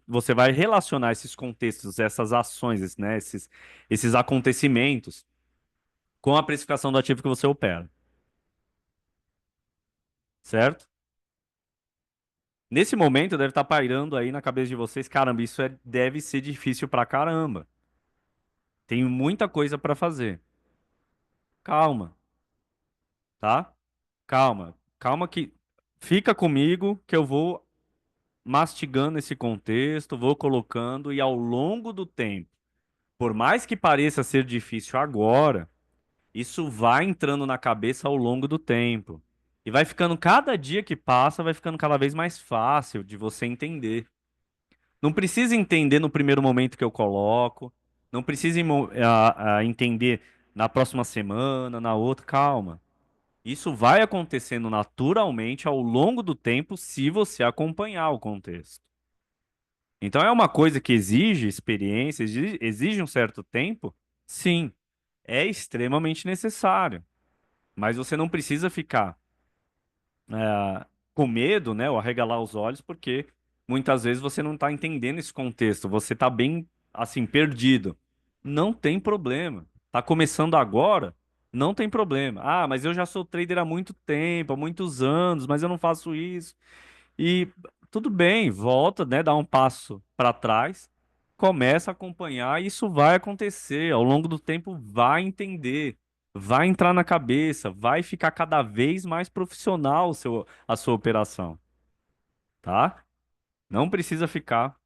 Speaker 1: você vai relacionar esses contextos, essas ações, esses acontecimentos com a precificação do ativo que você opera. certo? Nesse momento deve estar pairando aí na cabeça de vocês, caramba, deve ser difícil pra caramba. Tem muita coisa pra fazer. Calma, tá? Calma, calma que fica comigo que eu vou mastigando esse contexto, vou colocando e ao longo do tempo, por mais que pareça ser difícil agora, isso vai entrando na cabeça ao longo do tempo. E vai ficando, cada dia que passa, vai ficando cada vez mais fácil de você entender. Não precisa entender no primeiro momento que eu coloco, não precisa entender na próxima semana, na outra, calma. Isso vai acontecendo naturalmente ao longo do tempo se você acompanhar o contexto. Então é uma coisa que exige experiência, exige um certo tempo? Sim, é extremamente necessário. Mas você não precisa ficar com medo, né, ou arregalar os olhos, porque muitas vezes você não está entendendo esse contexto, você está bem, assim, perdido. Não tem problema. Tá começando agora? Não tem problema. Ah, mas eu já sou trader há muito tempo, há muitos anos, mas eu não faço isso. E tudo bem, volta, né, dá um passo para trás, começa a acompanhar, e isso vai acontecer. Ao longo do tempo vai entender, vai entrar na cabeça, vai ficar cada vez mais profissional a sua operação, tá? Não precisa ficar,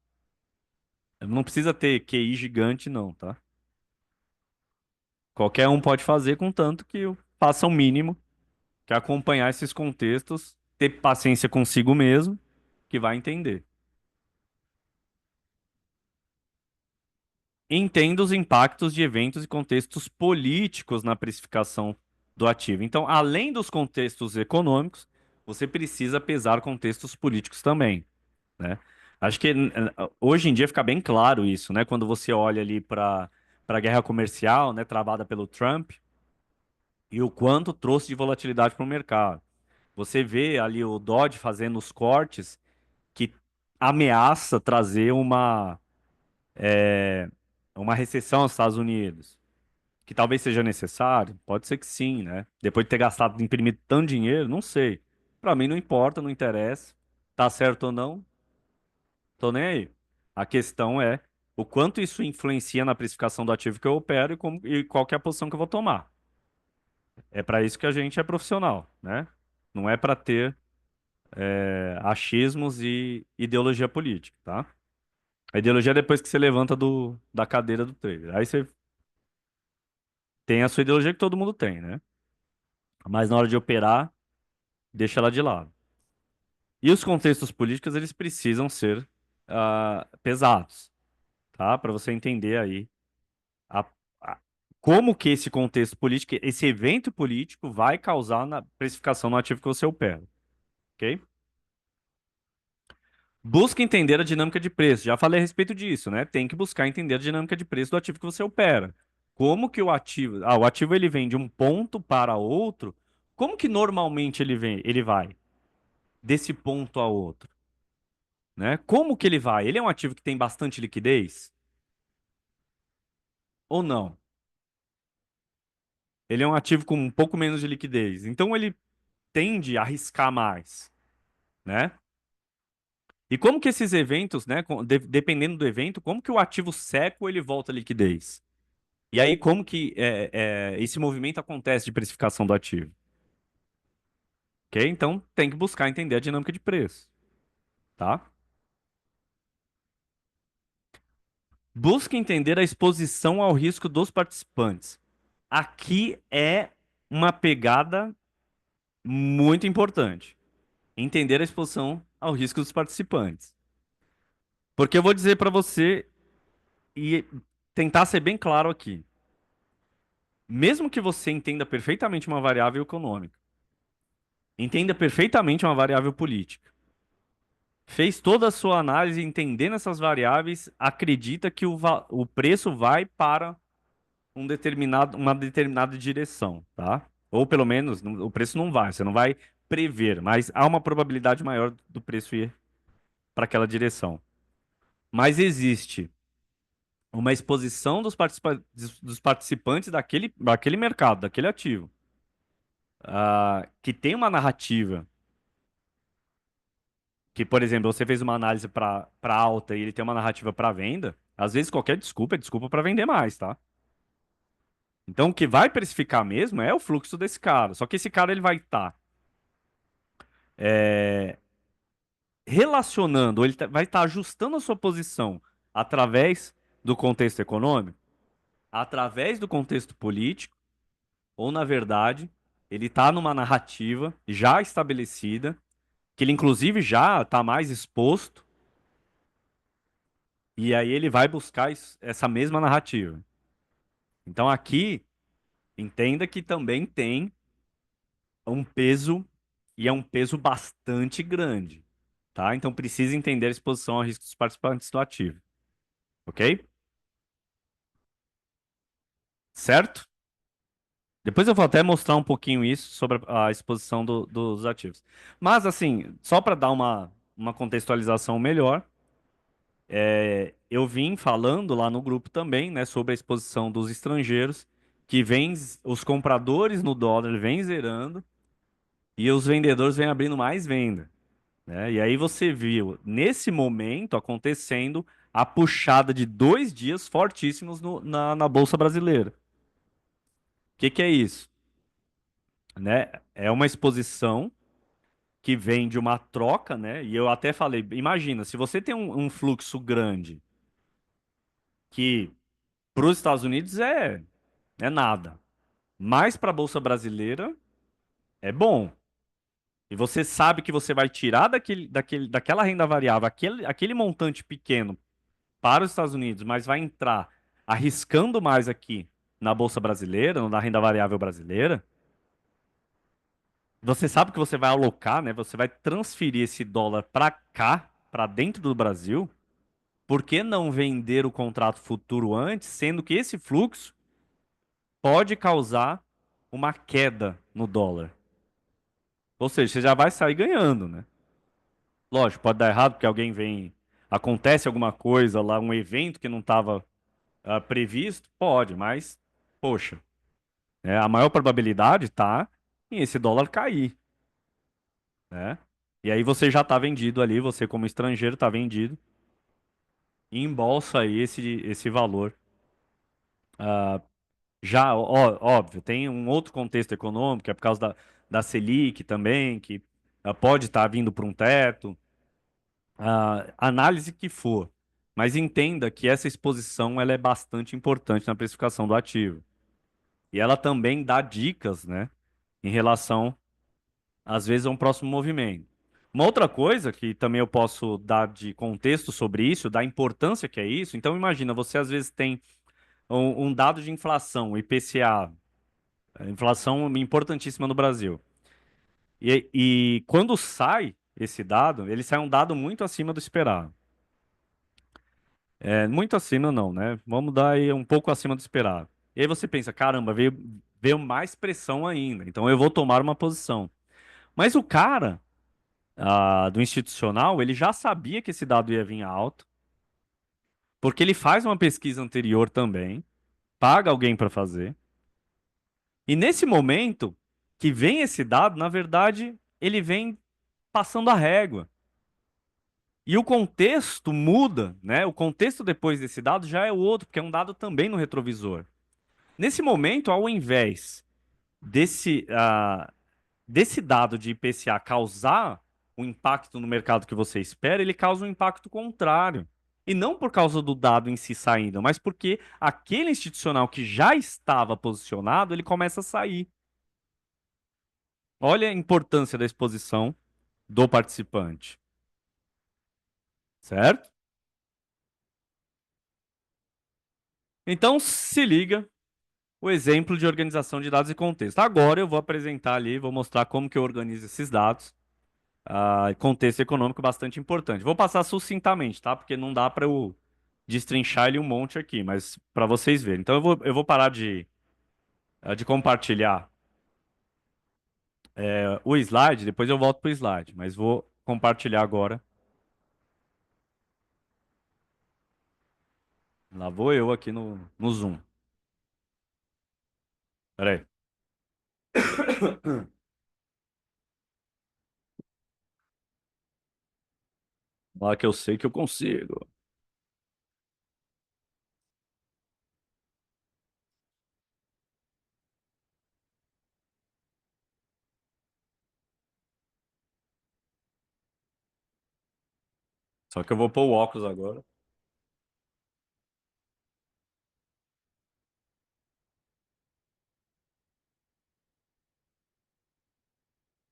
Speaker 1: não precisa ter QI gigante não, tá? Qualquer um pode fazer contanto que faça o mínimo, que é acompanhar esses contextos, ter paciência consigo mesmo, que vai entender. Entenda os impactos de eventos e contextos políticos na precificação do ativo. Então, além dos contextos econômicos, você precisa pesar contextos políticos também, né? Acho que hoje em dia fica bem claro isso, né? Quando você olha ali para a guerra comercial, né, travada pelo Trump e o quanto trouxe de volatilidade para o mercado. Você vê ali o Dodge fazendo os cortes que ameaça trazer uma recessão aos Estados Unidos. Que talvez seja necessário? Pode ser que sim, né? Depois de ter gastado, imprimido tanto dinheiro, não sei. Pra mim não importa, não interessa. Tá certo ou não, tô nem aí. A questão é o quanto isso influencia na precificação do ativo que eu opero e qual que é a posição que eu vou tomar. É pra isso que a gente é profissional, né? Não é pra ter achismos e ideologia política, tá? A ideologia é depois que você levanta da cadeira do trader. Aí você tem a sua ideologia que todo mundo tem, né? Mas na hora de operar, deixa ela de lado. E os contextos políticos, eles precisam ser pesados, tá? Para você entender aí a- a- como que esse contexto político, esse evento político vai causar na precificação no ativo que você opera, ok? Busca entender a dinâmica de preço. Já falei a respeito disso, né? Tem que buscar entender a dinâmica de preço do ativo que você opera. Como que o ativo ele vem de um ponto para outro, como que normalmente ele vai desse ponto a outro? Né? Como que ele vai? Ele é um ativo que tem bastante liquidez ou não? Ele é um ativo com um pouco menos de liquidez. Então ele tende a arriscar mais, né? E como que esses eventos, né, dependendo do evento, como que o ativo seco ele volta à liquidez? E aí como que esse movimento acontece de precificação do ativo? Ok? Então tem que buscar entender a dinâmica de preço, tá? Busca entender a exposição ao risco dos participantes. Aqui é uma pegada muito importante. Entender a exposição ao risco dos participantes. Porque eu vou dizer para você e tentar ser bem claro aqui. Mesmo que você entenda perfeitamente uma variável econômica, entenda perfeitamente uma variável política, fez toda a sua análise entendendo essas variáveis, acredita que o preço vai para uma determinada direção, tá? Ou pelo menos o preço não vai, você não vai prever, mas há uma probabilidade maior do preço ir para aquela direção. Mas existe uma exposição dos participantes daquele mercado, daquele ativo, que tem uma narrativa. Que, por exemplo, você fez uma análise para alta e ele tem uma narrativa para venda, às vezes qualquer desculpa é desculpa para vender mais, tá? Então, o que vai precificar mesmo é o fluxo desse cara. Só que esse cara ele vai estar relacionando, vai estar ajustando a sua posição através do contexto econômico, através do contexto político, ou na verdade, ele está numa narrativa já estabelecida, que ele inclusive já está mais exposto, e aí ele vai buscar essa mesma narrativa. Então aqui, entenda que também tem um peso, e é um peso bastante grande, tá? Então precisa entender a exposição a risco dos participantes do ativo, ok? Certo? Depois eu vou até mostrar um pouquinho isso sobre a exposição dos ativos. Mas, assim, só para dar uma contextualização melhor, eu vim falando lá no grupo também, né, sobre a exposição dos estrangeiros, que vem, os compradores no dólar vêm zerando e os vendedores vêm abrindo mais venda, né? E aí você viu, nesse momento, acontecendo a puxada de 2 dias fortíssimos na Bolsa Brasileira. O que é isso? Né? É uma exposição que vem de uma troca, né? E eu até falei, imagina, se você tem um fluxo grande que para os Estados Unidos é nada, mas para a Bolsa Brasileira é bom. E você sabe que você vai tirar daquela renda variável, aquele montante pequeno para os Estados Unidos, mas vai entrar arriscando mais aqui na Bolsa Brasileira, na renda variável brasileira. Você sabe que você vai alocar, né? Você vai transferir esse dólar para cá, para dentro do Brasil. Por que não vender o contrato futuro antes, sendo que esse fluxo pode causar uma queda no dólar? Ou seja, você já vai sair ganhando, né? Lógico, pode dar errado porque alguém vem, acontece alguma coisa lá, um evento que não estava previsto, pode, mas poxa, né, a maior probabilidade tá em esse dólar cair, né? E aí você já está vendido ali, você como estrangeiro está vendido e embolsa aí esse valor. Já, óbvio, tem um outro contexto econômico, é por causa da Selic também, que pode estar vindo para um teto, análise que for. Mas entenda que essa exposição ela é bastante importante na precificação do ativo. E ela também dá dicas, né, em relação, às vezes, a um próximo movimento. Uma outra coisa que também eu posso dar de contexto sobre isso, da importância que é isso. Então, imagina, você às vezes tem um dado de inflação, o IPCA, inflação importantíssima no Brasil. E quando sai esse dado, ele sai um dado muito acima do esperado. Muito acima não, né? Vamos dar aí um pouco acima do esperado. E aí você pensa, caramba, veio mais pressão ainda, então eu vou tomar uma posição. Mas o cara do institucional, ele já sabia que esse dado ia vir alto, porque ele faz uma pesquisa anterior também, paga alguém para fazer. E nesse momento que vem esse dado, na verdade, ele vem passando a régua. E o contexto muda, né? O contexto depois desse dado já é o outro, porque é um dado também no retrovisor. Nesse momento, ao invés desse, desse dado de IPCA causar o impacto no mercado que você espera, ele causa um impacto contrário. E não por causa do dado em si saindo, mas porque aquele institucional que já estava posicionado, ele começa a sair. Olha a importância da exposição do participante, certo? Então, se liga o exemplo de organização de dados e contexto. Agora eu vou apresentar ali, vou mostrar como que eu organizo esses dados. Contexto econômico bastante importante. Vou passar sucintamente, tá? Porque não dá para eu destrinchar ele um monte aqui, mas para vocês verem. Então eu vou parar de compartilhar o slide, depois eu volto pro slide, mas vou compartilhar agora. Lá vou eu aqui no Zoom. Pera aí. Lá que eu sei que eu consigo. Só que eu vou pôr o óculos agora.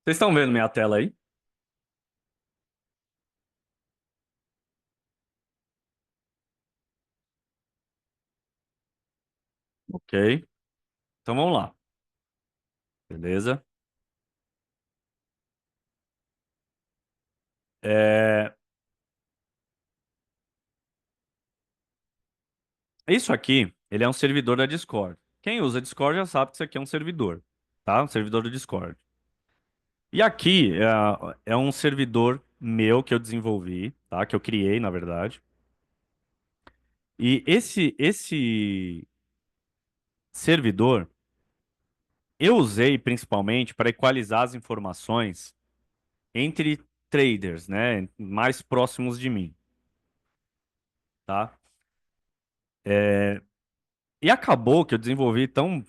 Speaker 1: Vocês estão vendo minha tela aí? Ok. Então vamos lá. Beleza? É, Isso aqui, ele é um servidor da Discord. Quem usa Discord já sabe que isso aqui é um servidor, tá? Um servidor do Discord. E aqui é um servidor meu que eu desenvolvi, tá? Que eu criei, na verdade. E esse servidor eu usei principalmente para equalizar as informações entre traders, né? Mais próximos de mim, tá? E acabou que eu desenvolvi tão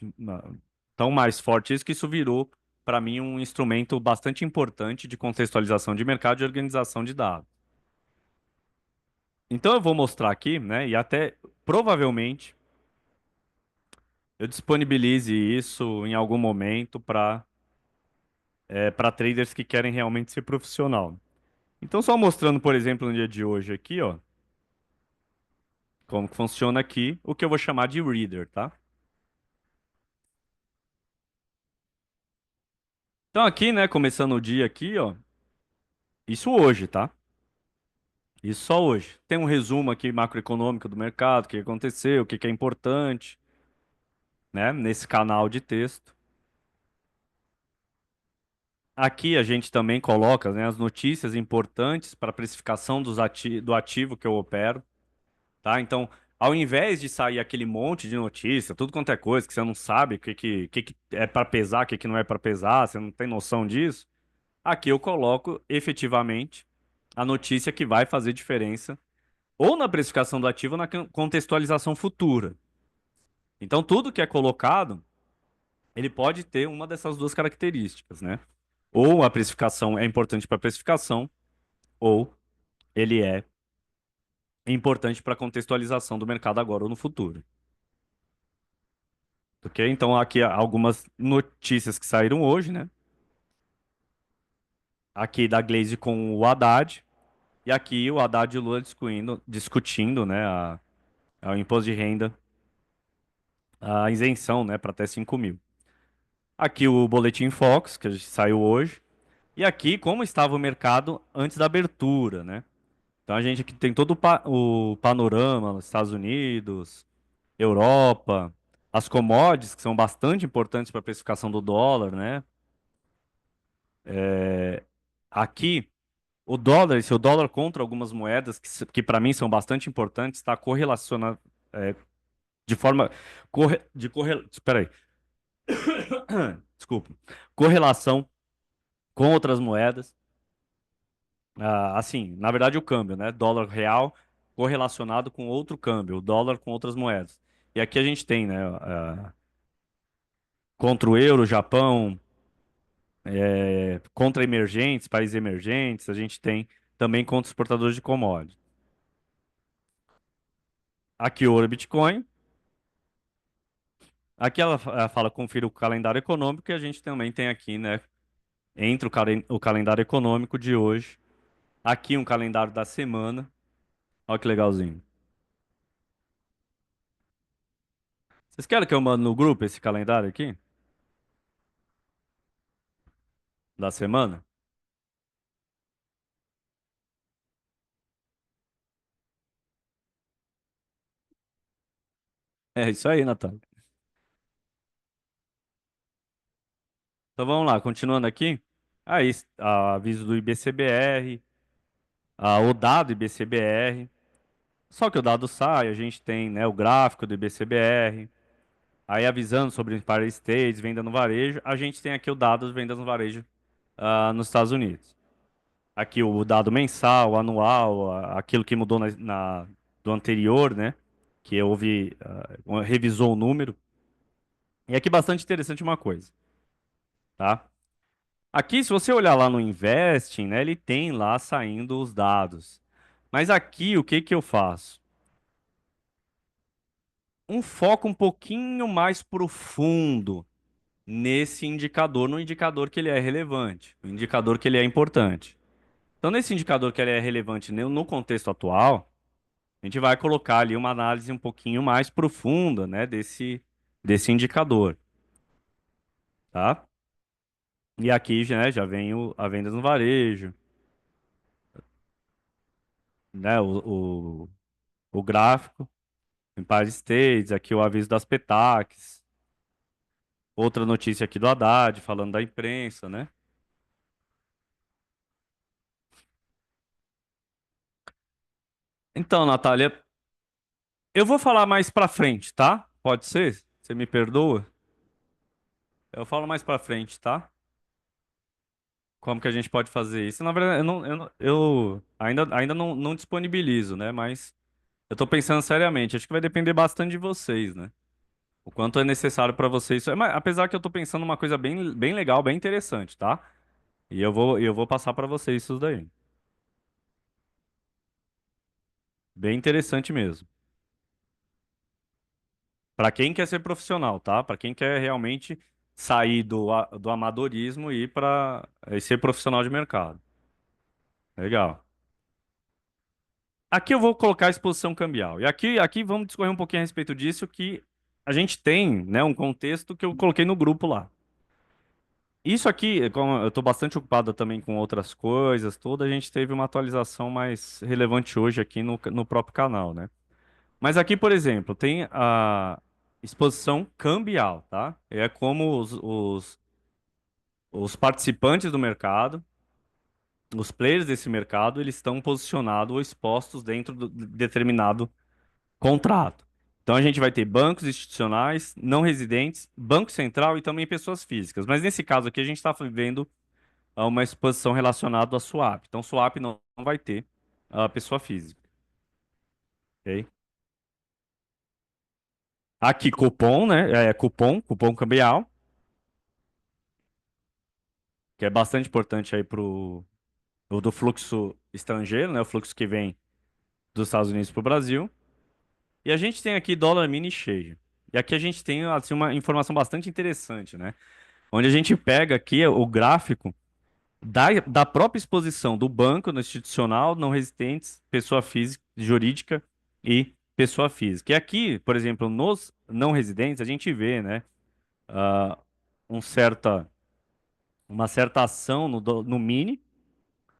Speaker 1: mais forte isso que isso virou, para mim, um instrumento bastante importante de contextualização de mercado e organização de dados. Então eu vou mostrar aqui, né? E até provavelmente eu disponibilize isso em algum momento para traders que querem realmente ser profissional. Então, só mostrando, por exemplo, no dia de hoje aqui, ó, como que funciona aqui, o que eu vou chamar de reader, tá? Então aqui, né, começando o dia aqui, ó, isso hoje, tá? Isso só hoje. Tem um resumo aqui macroeconômico do mercado, o que aconteceu, o que que é importante, né, nesse canal de texto. Aqui a gente também coloca, né, as notícias importantes para a precificação do ativo que eu opero, tá? Então, ao invés de sair aquele monte de notícia, tudo quanto é coisa que você não sabe o que é para pesar, o que que não é para pesar, você não tem noção disso, aqui eu coloco efetivamente a notícia que vai fazer diferença ou na precificação do ativo ou na contextualização futura. Então, tudo que é colocado, ele pode ter uma dessas duas características, né? Ou a precificação é importante para a precificação, ou ele é importante para a contextualização do mercado agora ou no futuro. Ok? Então, aqui algumas notícias que saíram hoje, né? Aqui da Glaze com o Haddad, e aqui o Haddad e o Lula discutindo, né, o imposto de renda, a isenção, né, para até 5 mil. Aqui o Boletim Fox, que saiu hoje. E aqui, como estava o mercado antes da abertura, né? Então a gente aqui tem todo o panorama nos Estados Unidos, Europa, as commodities, que são bastante importantes para a precificação do dólar, né? Aqui, o dólar, esse o dólar contra algumas moedas que para mim são bastante importantes, está correlacionado de forma espera aí, desculpa, correlação com outras moedas. Assim, na verdade, o câmbio, né? Dólar real correlacionado com outro câmbio, o dólar com outras moedas. E aqui a gente tem, né? Contra o euro, Japão, contra emergentes, países emergentes, a gente tem também contra exportadores de commodities. Aqui ouro e Bitcoin. Aqui ela fala confira o calendário econômico e a gente também tem aqui, né? Entre o calendário econômico de hoje. Aqui um calendário da semana. Olha que legalzinho. Vocês querem que eu mande no grupo esse calendário aqui? Da semana? É isso aí, Natália. Então vamos lá, continuando aqui. Aí, aviso do IBCBR, o dado IBCBR. Só que o dado sai, a gente tem, né, o gráfico do IBCBR. Aí avisando sobre Empire States, venda no varejo. A gente tem aqui o dado das vendas no varejo nos Estados Unidos. aqui o dado mensal, anual, aquilo que mudou do anterior, né? Que houve, revisou o número. E aqui bastante interessante uma coisa, tá? Aqui, se você olhar lá no Investing, né, ele tem lá saindo os dados. Mas aqui, o que que eu faço? Um foco um pouquinho mais profundo nesse indicador, no indicador que ele é relevante, no indicador que ele é importante. Então, nesse indicador que ele é relevante no contexto atual, a gente vai colocar ali uma análise um pouquinho mais profunda, né, desse indicador, tá? E aqui, né, já vem a vendas no varejo, né, o gráfico. Empire States, aqui o aviso das Petacs. Outra notícia aqui do Haddad, falando da imprensa, né? Então, Natália, eu vou falar mais pra frente, tá? Pode ser? Você me perdoa? Eu falo mais pra frente, tá? Como que a gente pode fazer isso? Na verdade, eu ainda não disponibilizo, né? Mas eu tô pensando seriamente. Acho que vai depender bastante de vocês, né? O quanto é necessário pra vocês. Mas, apesar que eu tô pensando uma coisa bem legal, bem interessante, tá? E eu vou passar pra vocês isso daí. Bem interessante mesmo. Para quem quer ser profissional, tá? Para quem quer realmente sair do amadorismo e ir para ser profissional de mercado. Legal. Aqui eu vou colocar a exposição cambial. E aqui vamos discorrer um pouquinho a respeito disso, que a gente tem, né, um contexto que eu coloquei no grupo lá. Isso aqui, como eu estou bastante ocupado também com outras coisas, tudo, a gente teve uma atualização mais relevante hoje aqui no próprio canal, né? Mas aqui, por exemplo, tem a exposição cambial, tá? É como os participantes do mercado, os players desse mercado, eles estão posicionados ou expostos dentro de determinado contrato. Então a gente vai ter bancos institucionais, não residentes, Banco Central e também pessoas físicas. Mas nesse caso aqui a gente está vendo uma exposição relacionada a swap. Então swap não vai ter a pessoa física, ok? Aqui cupom, né? Cupom cambial, que é bastante importante aí pro o do fluxo estrangeiro, né? O fluxo que vem dos Estados Unidos para o Brasil. E a gente tem aqui dólar mini cheio. E aqui a gente tem assim, uma informação bastante interessante, né? Onde a gente pega aqui o gráfico da própria exposição do banco, no institucional, não residentes, pessoa física, jurídica e pessoa física. E aqui, por exemplo, nos não residentes, a gente vê, né, ah, um certa, uma certa ação no mini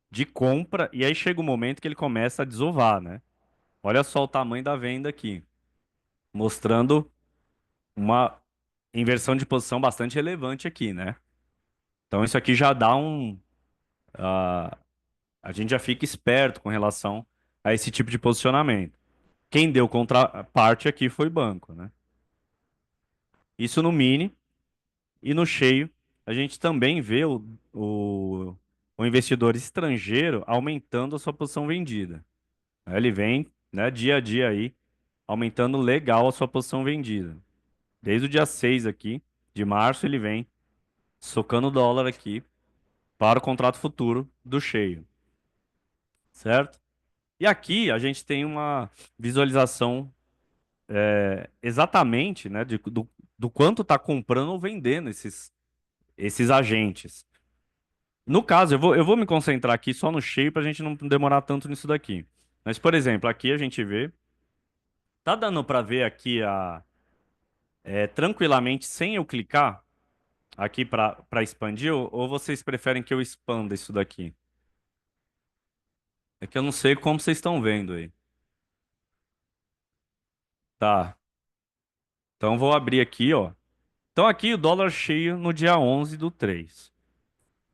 Speaker 1: de compra, e aí chega o momento que ele começa a desovar, né? Olha só o tamanho da venda aqui, mostrando uma inversão de posição bastante relevante aqui, né? Então isso aqui já dá a gente já fica esperto com relação a esse tipo de posicionamento. Quem deu contraparte aqui foi banco, né? Isso no mini e no cheio, a gente também vê o, o investidor estrangeiro aumentando a sua posição vendida. Ele vem, né, dia a dia aí, aumentando legal a sua posição vendida. Desde o dia 6 aqui, de março, ele vem socando o dólar aqui para o contrato futuro do cheio, certo? E aqui a gente tem uma visualização exatamente, né, do quanto está comprando ou vendendo esses agentes. No caso, eu vou me concentrar aqui só no cheio para a gente não demorar tanto nisso daqui. Mas, por exemplo, aqui a gente vê, tá dando para ver aqui tranquilamente sem eu clicar aqui para expandir, ou vocês preferem que eu expanda isso daqui? É que eu não sei como vocês estão vendo aí. Tá. Então vou abrir aqui, ó. Então aqui o dólar cheio no dia 11 do 3.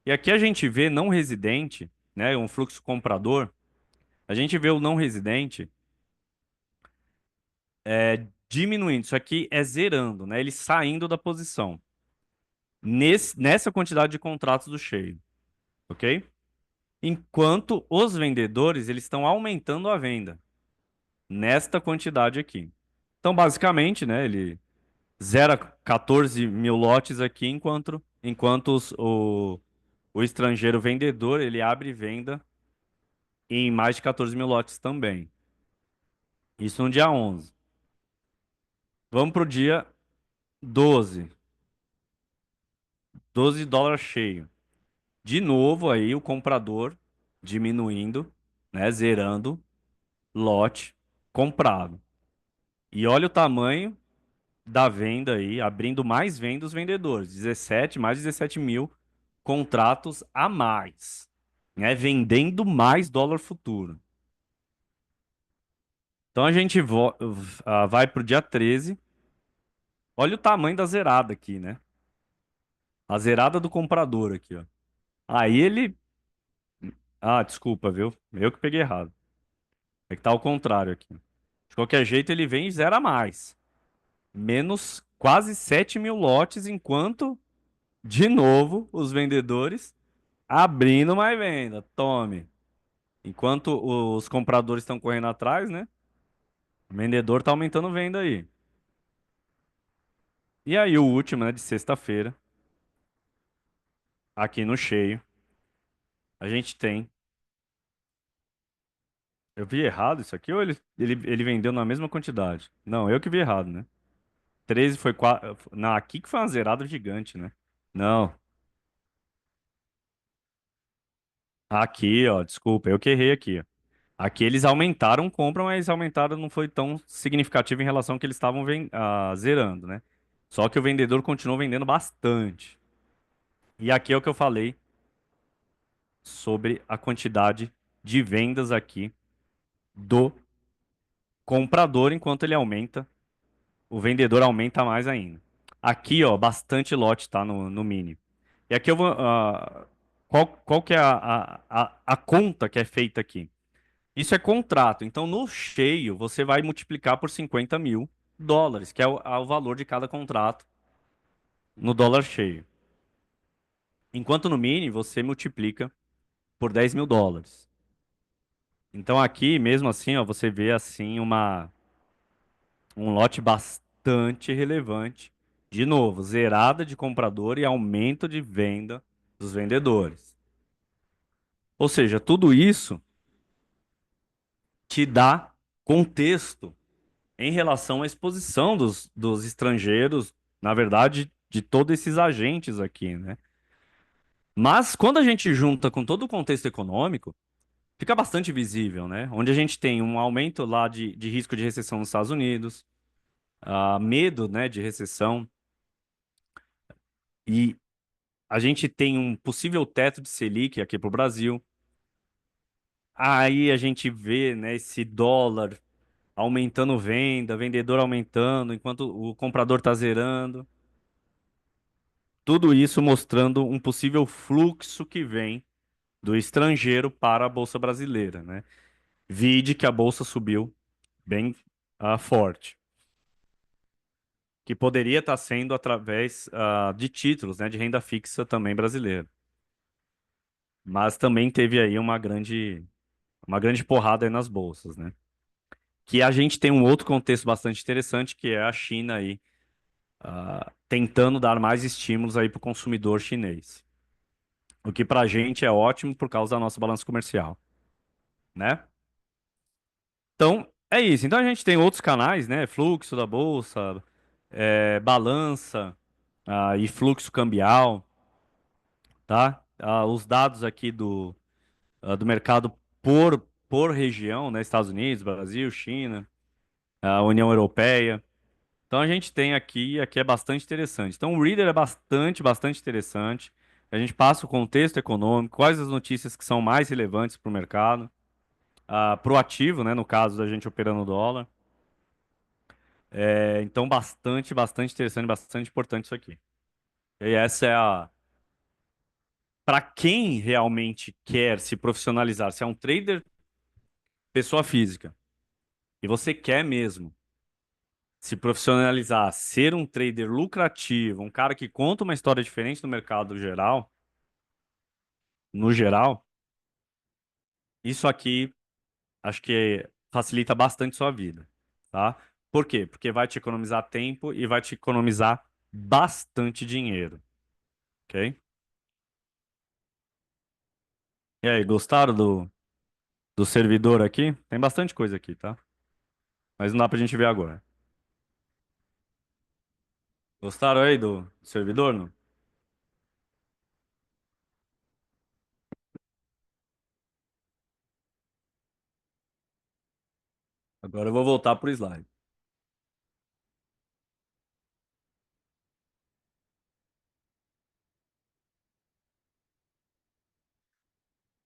Speaker 1: E aqui a gente vê não residente, né, um fluxo comprador. A gente vê o não residente diminuindo. Isso aqui é zerando, né? Ele saindo da posição. Nessa quantidade de contratos do cheio, ok? enquanto os vendedores eles estão aumentando a venda nesta quantidade aqui. Então, basicamente, né, ele zera 14 mil lotes aqui, enquanto o estrangeiro vendedor ele abre venda em mais de 14 mil lotes também. Isso no dia 11. Vamos para o dia 12. 12 dólares cheio. De novo aí o comprador diminuindo, né, zerando lote comprado. E olha o tamanho da venda aí, abrindo mais venda os vendedores. 17, mais de 17 mil contratos a mais, né? Vendendo mais dólar futuro. Então a gente vai para o dia 13. Olha o tamanho da zerada aqui, né? A zerada do comprador aqui, ó. Aí ele. Ah, desculpa, viu? Eu que peguei errado. É que tá ao contrário aqui. De qualquer jeito, ele vem e zera mais. Menos quase 7 mil lotes, enquanto, de novo, os vendedores abrindo mais venda. Tome. Enquanto os compradores estão correndo atrás, né? O vendedor tá aumentando venda aí. E aí, o último, né, de sexta-feira, aqui no cheio, a gente tem. Eu vi errado isso aqui ou ele vendeu na mesma quantidade? Não, eu que vi errado, né? 13 foi 4. Não, aqui que foi uma zerada gigante, né? Não, aqui, ó, desculpa, eu que errei aqui, ó. Aqui eles aumentaram compra, mas aumentaram não foi tão significativo em relação ao que eles estavam zerando, né? Só que o vendedor continuou vendendo bastante. E aqui é o que eu falei sobre a quantidade de vendas aqui do comprador, enquanto ele aumenta, o vendedor aumenta mais ainda. Aqui, ó, bastante lote tá no mini. E aqui eu vou. Qual que é a conta que é feita aqui? Isso é contrato. Então, no cheio, você vai multiplicar por 50 mil dólares, que é o valor de cada contrato no dólar cheio. Enquanto no mini, você multiplica por 10 mil dólares. Então, aqui, mesmo assim, ó, você vê assim um lote bastante relevante. De novo, zerada de comprador e aumento de venda dos vendedores. Ou seja, tudo isso te dá contexto em relação à exposição dos estrangeiros, na verdade, de todos esses agentes aqui, né? Mas quando a gente junta com todo o contexto econômico, fica bastante visível, né? Onde a gente tem um aumento lá de risco de recessão nos Estados Unidos, medo, né, de recessão, e a gente tem um possível teto de Selic aqui para o Brasil. Aí a gente vê, né, esse dólar aumentando venda, vendedor aumentando, enquanto o comprador está zerando. Tudo isso mostrando um possível fluxo que vem do estrangeiro para a Bolsa Brasileira, né? Vide que a Bolsa subiu bem forte, que poderia estar sendo através de títulos, né, de renda fixa também brasileira. Mas também teve aí uma grande porrada aí nas bolsas, né? Que a gente tem um outro contexto bastante interessante, que é a China aí, tentando dar mais estímulos aí para o consumidor chinês. O que para a gente é ótimo por causa da nossa balança comercial, né? Então, é isso. Então a gente tem outros canais, né? Fluxo da bolsa, balança, e fluxo cambial, tá? Os dados aqui do mercado por região, né? Estados Unidos, Brasil, China, a União Europeia. Então a gente tem aqui é bastante interessante. Então o Reader é bastante interessante. A gente passa o contexto econômico, quais as notícias que são mais relevantes para o mercado, para o ativo, né? No caso da gente operando dólar. Então, bastante interessante, bastante importante isso aqui. E essa é a. Para quem realmente quer se profissionalizar, se é um trader, pessoa física, e você quer mesmo se profissionalizar, ser um trader lucrativo, um cara que conta uma história diferente no mercado geral, no geral, Isso aqui acho que facilita bastante sua vida, tá? Por quê? Porque vai te economizar tempo e vai te economizar bastante dinheiro, ok? E aí, gostaram do servidor aqui? Tem bastante coisa aqui, tá? Mas não dá pra gente ver agora. Gostaram aí do servidor, não? Agora eu vou voltar pro slide.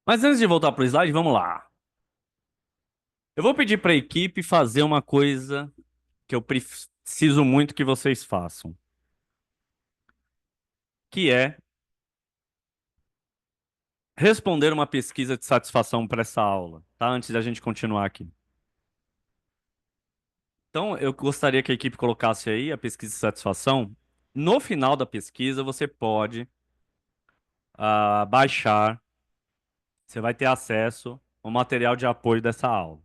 Speaker 1: Mas antes de voltar pro slide, vamos lá. Eu vou pedir pra equipe fazer uma coisa que eu preciso muito que vocês façam, que é responder uma pesquisa de satisfação para essa aula, tá? Antes da gente continuar aqui. Então, eu gostaria que a equipe colocasse aí a pesquisa de satisfação. No final da pesquisa, você pode baixar, você vai ter acesso ao material de apoio dessa aula.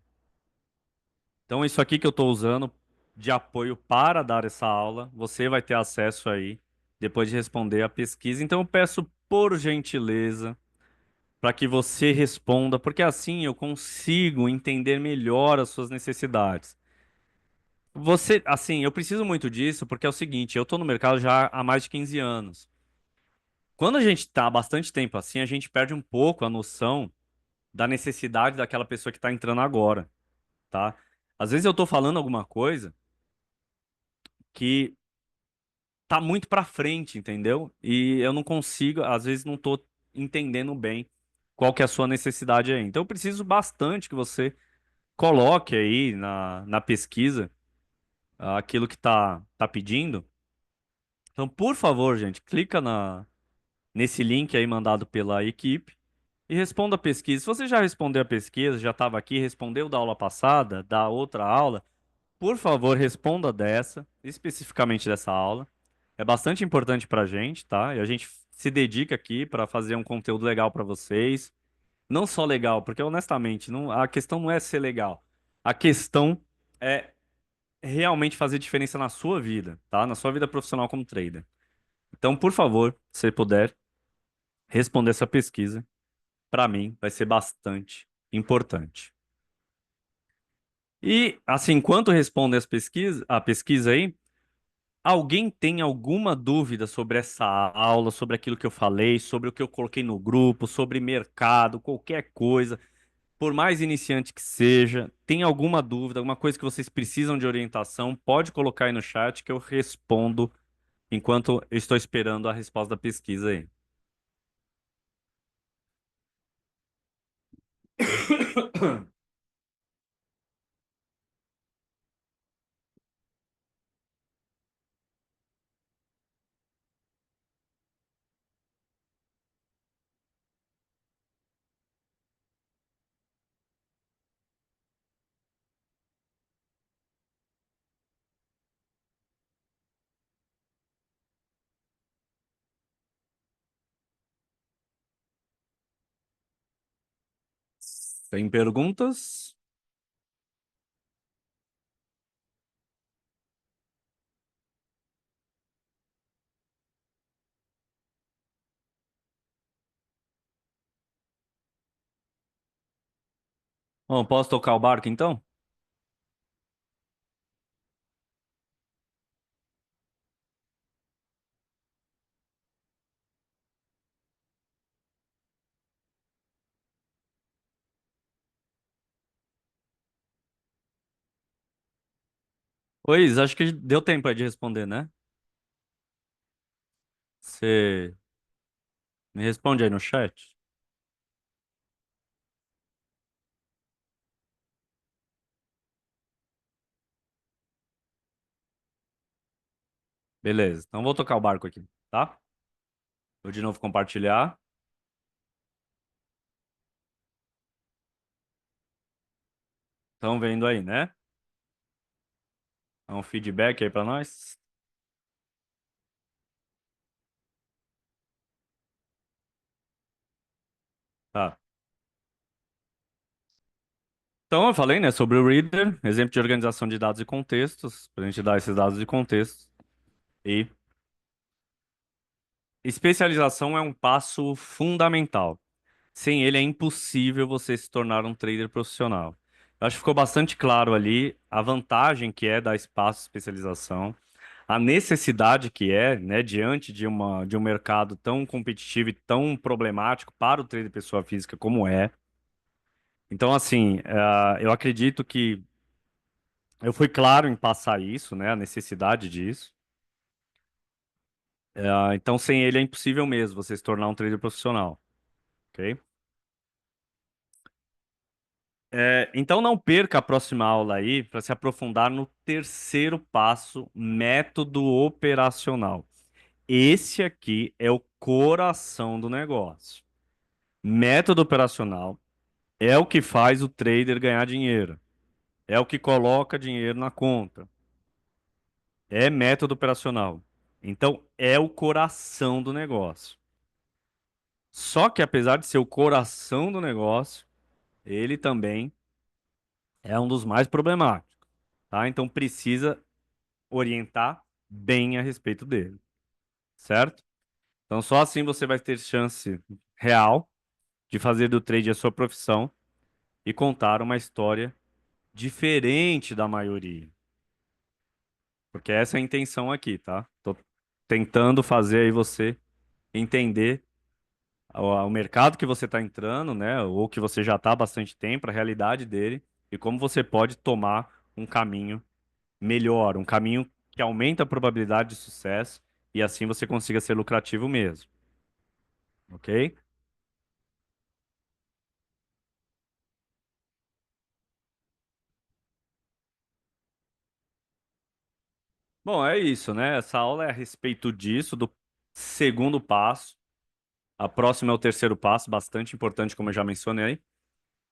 Speaker 1: Então, isso aqui que eu estou usando de apoio para dar essa aula, você vai ter acesso aí depois de responder a pesquisa. Então, eu peço por gentileza para que você responda, porque assim eu consigo entender melhor as suas necessidades. Você, assim, eu preciso muito disso porque é o seguinte, eu estou no mercado já há mais de 15 anos. Quando a gente está há bastante tempo assim, a gente perde um pouco a noção da necessidade daquela pessoa que está entrando agora, tá? Às vezes eu estou falando alguma coisa que tá muito para frente, entendeu? E eu não consigo, às vezes não estou entendendo bem qual que é a sua necessidade aí. Então eu preciso bastante que você coloque aí na pesquisa aquilo que tá pedindo. Então, por favor, gente, clica nesse link aí mandado pela equipe e responda a pesquisa. Se você já respondeu a pesquisa, já estava aqui, respondeu da aula passada, da outra aula, por favor, responda dessa, especificamente dessa aula. É bastante importante para a gente, tá? E a gente se dedica aqui para fazer um conteúdo legal para vocês. Não só legal, porque honestamente, a questão não é ser legal. A questão é realmente fazer diferença na sua vida, tá? Na sua vida profissional como trader. Então, por favor, se você puder responder essa pesquisa, para mim vai ser bastante importante. E assim, enquanto responde a pesquisa aí, alguém tem alguma dúvida sobre essa aula, sobre aquilo que eu falei, sobre o que eu coloquei no grupo, sobre mercado, qualquer coisa, por mais iniciante que seja, tem alguma dúvida, alguma coisa que vocês precisam de orientação, pode colocar aí no chat que eu respondo enquanto eu estou esperando a resposta da pesquisa aí. Tem perguntas? Bom, posso tocar o barco então? Oi, Isa, acho que deu tempo aí de responder, né? Você me responde aí no chat. Beleza, então vou tocar o barco aqui, tá? Vou de novo compartilhar. Estão vendo aí, né? Dá um feedback aí pra nós. Tá. Então, eu falei, né, sobre o Reader, exemplo de organização de dados e contextos, para a gente dar esses dados de contexto. E especialização é um passo fundamental. Sem ele é impossível você se tornar um trader profissional. Eu acho que ficou bastante claro ali a vantagem que é dar espaço à especialização, a necessidade que é, né, diante de um mercado tão competitivo e tão problemático para o trader pessoa física como é. Então, assim, eu acredito que eu fui claro em passar isso, né, a necessidade disso. Então, sem ele é impossível mesmo você se tornar um trader profissional, ok? Então não perca a próxima aula aí para se aprofundar no terceiro passo, método operacional. Esse aqui é o coração do negócio. Método operacional é o que faz o trader ganhar dinheiro, é o que coloca dinheiro na conta. É método operacional. Então é o coração do negócio. Só que apesar de ser o coração do negócio, ele também é um dos mais problemáticos, tá? Então precisa orientar bem a respeito dele, certo? Então só assim você vai ter chance real de fazer do trade a sua profissão e contar uma história diferente da maioria, porque essa é a intenção aqui, tá? Tô tentando fazer aí você entender o mercado que você está entrando, né? Ou que você já está há bastante tempo, a realidade dele e como você pode tomar um caminho melhor, um caminho que aumenta a probabilidade de sucesso e assim você consiga ser lucrativo mesmo, ok? Bom, é isso, né? Essa aula é a respeito disso, do segundo passo. A próxima é o terceiro passo, bastante importante, como eu já mencionei.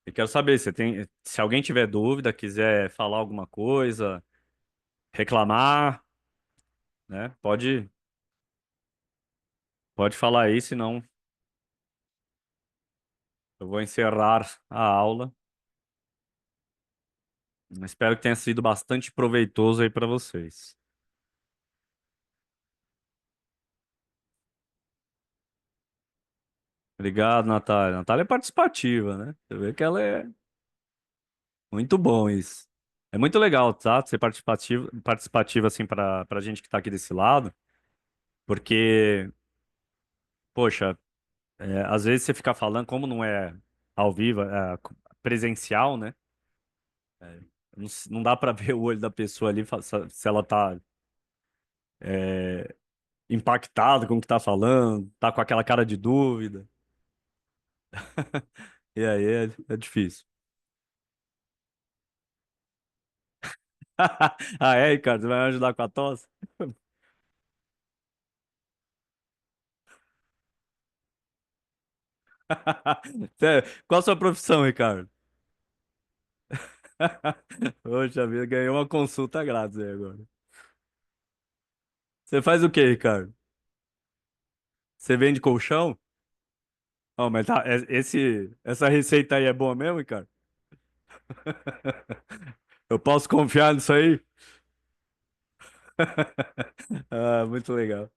Speaker 1: E quero saber, se alguém tiver dúvida, quiser falar alguma coisa, reclamar, né? Pode falar aí, senão eu vou encerrar a aula. Espero que tenha sido bastante proveitoso aí para vocês. Obrigado, Natália. Natália é participativa, né? Você vê que ela é muito bom isso. É muito legal, tá? Ser participativo assim para gente que tá aqui desse lado, porque, poxa, às vezes você fica falando, como não é ao vivo, presencial, né? Não dá para ver o olho da pessoa ali se ela tá impactada com o que tá falando, tá com aquela cara de dúvida. E aí é difícil. Ah, é, Ricardo? Você vai me ajudar com a tosse? Qual a sua profissão, Ricardo? Poxa vida, ganhei uma consulta grátis aí agora. Você faz o quê, Ricardo? Você vende colchão? Oh, mas tá, essa receita aí é boa mesmo, Ricardo? Eu posso confiar nisso aí? Ah, muito legal.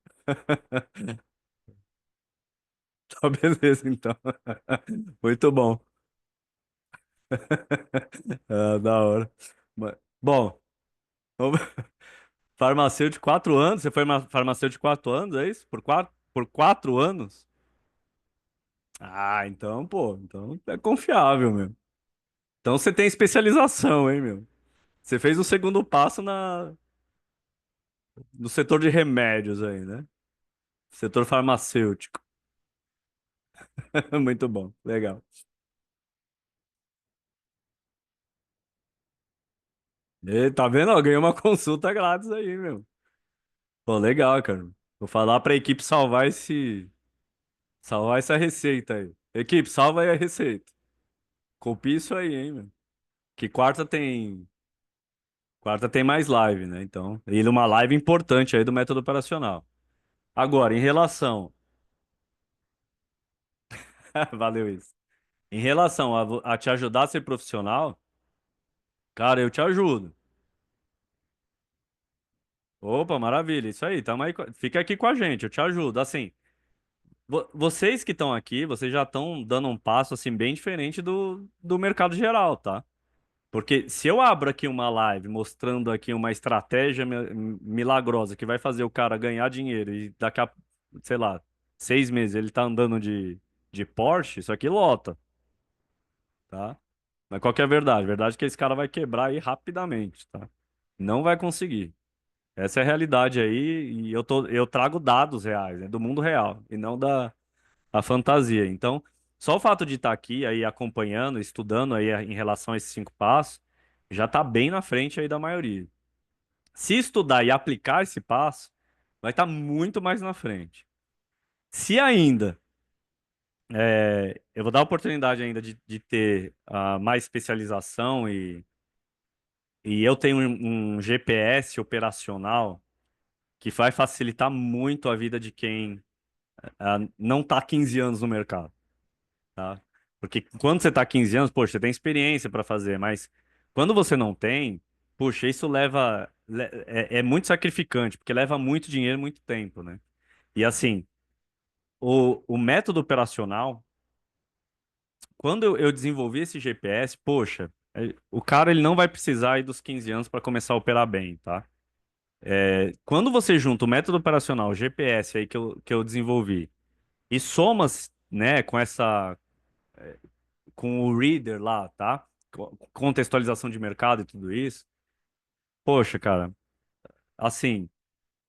Speaker 1: Tá, beleza, então. Muito bom. Ah, da hora. Bom, vamos- farmacêutico 4 anos. Você foi farmacêutico 4 anos, é isso? Por 4 anos? Ah, então, pô, então é confiável, meu. Então você tem especialização, hein, meu? Você fez o segundo passo no setor de remédios aí, né? Setor farmacêutico. Muito bom, legal. E, tá vendo? Ó, ganhei uma consulta grátis aí, meu. Pô, legal, cara. Vou falar pra equipe salvar essa receita aí. Equipe, salva aí a receita. Copia isso aí, hein, meu. Que quarta tem mais live, né? Então, e uma live importante aí do método operacional. Agora, em relação, valeu isso. Em relação a te ajudar a ser profissional, Cara, eu te ajudo. Opa, maravilha, isso aí, tamo aí, fica aqui com a gente, eu te ajudo. Assim, vocês que estão aqui, vocês já estão dando um passo assim bem diferente do mercado geral, tá? Porque se eu abro aqui uma live mostrando aqui uma estratégia milagrosa que vai fazer o cara ganhar dinheiro e daqui a, sei lá, 6 meses ele tá andando de Porsche, isso aqui lota, tá? Mas qual que é a verdade? A verdade é que esse cara vai quebrar aí rapidamente, tá? Não vai conseguir. Essa é a realidade aí, e eu trago dados reais, né, do mundo real, e não da fantasia. Então, só o fato de estar aqui aí acompanhando, estudando aí em relação a esses 5 passos, já está bem na frente aí da maioria. Se estudar e aplicar esse passo, vai estar muito mais na frente. Se ainda, eu vou dar a oportunidade ainda de ter mais especialização e eu tenho um GPS operacional que vai facilitar muito a vida de quem não está 15 anos no mercado, tá? Porque quando você está 15 anos, poxa, você tem experiência para fazer, mas quando você não tem, poxa, isso é muito sacrificante, porque leva muito dinheiro, e muito tempo, né? E assim, o método operacional, quando eu desenvolvi esse GPS, poxa, o cara ele não vai precisar aí dos 15 anos para começar a operar bem, tá? Quando você junta o método operacional, o GPS aí que eu desenvolvi, e somas, né, com o reader lá, tá? Contextualização de mercado e tudo isso. Poxa, cara, assim,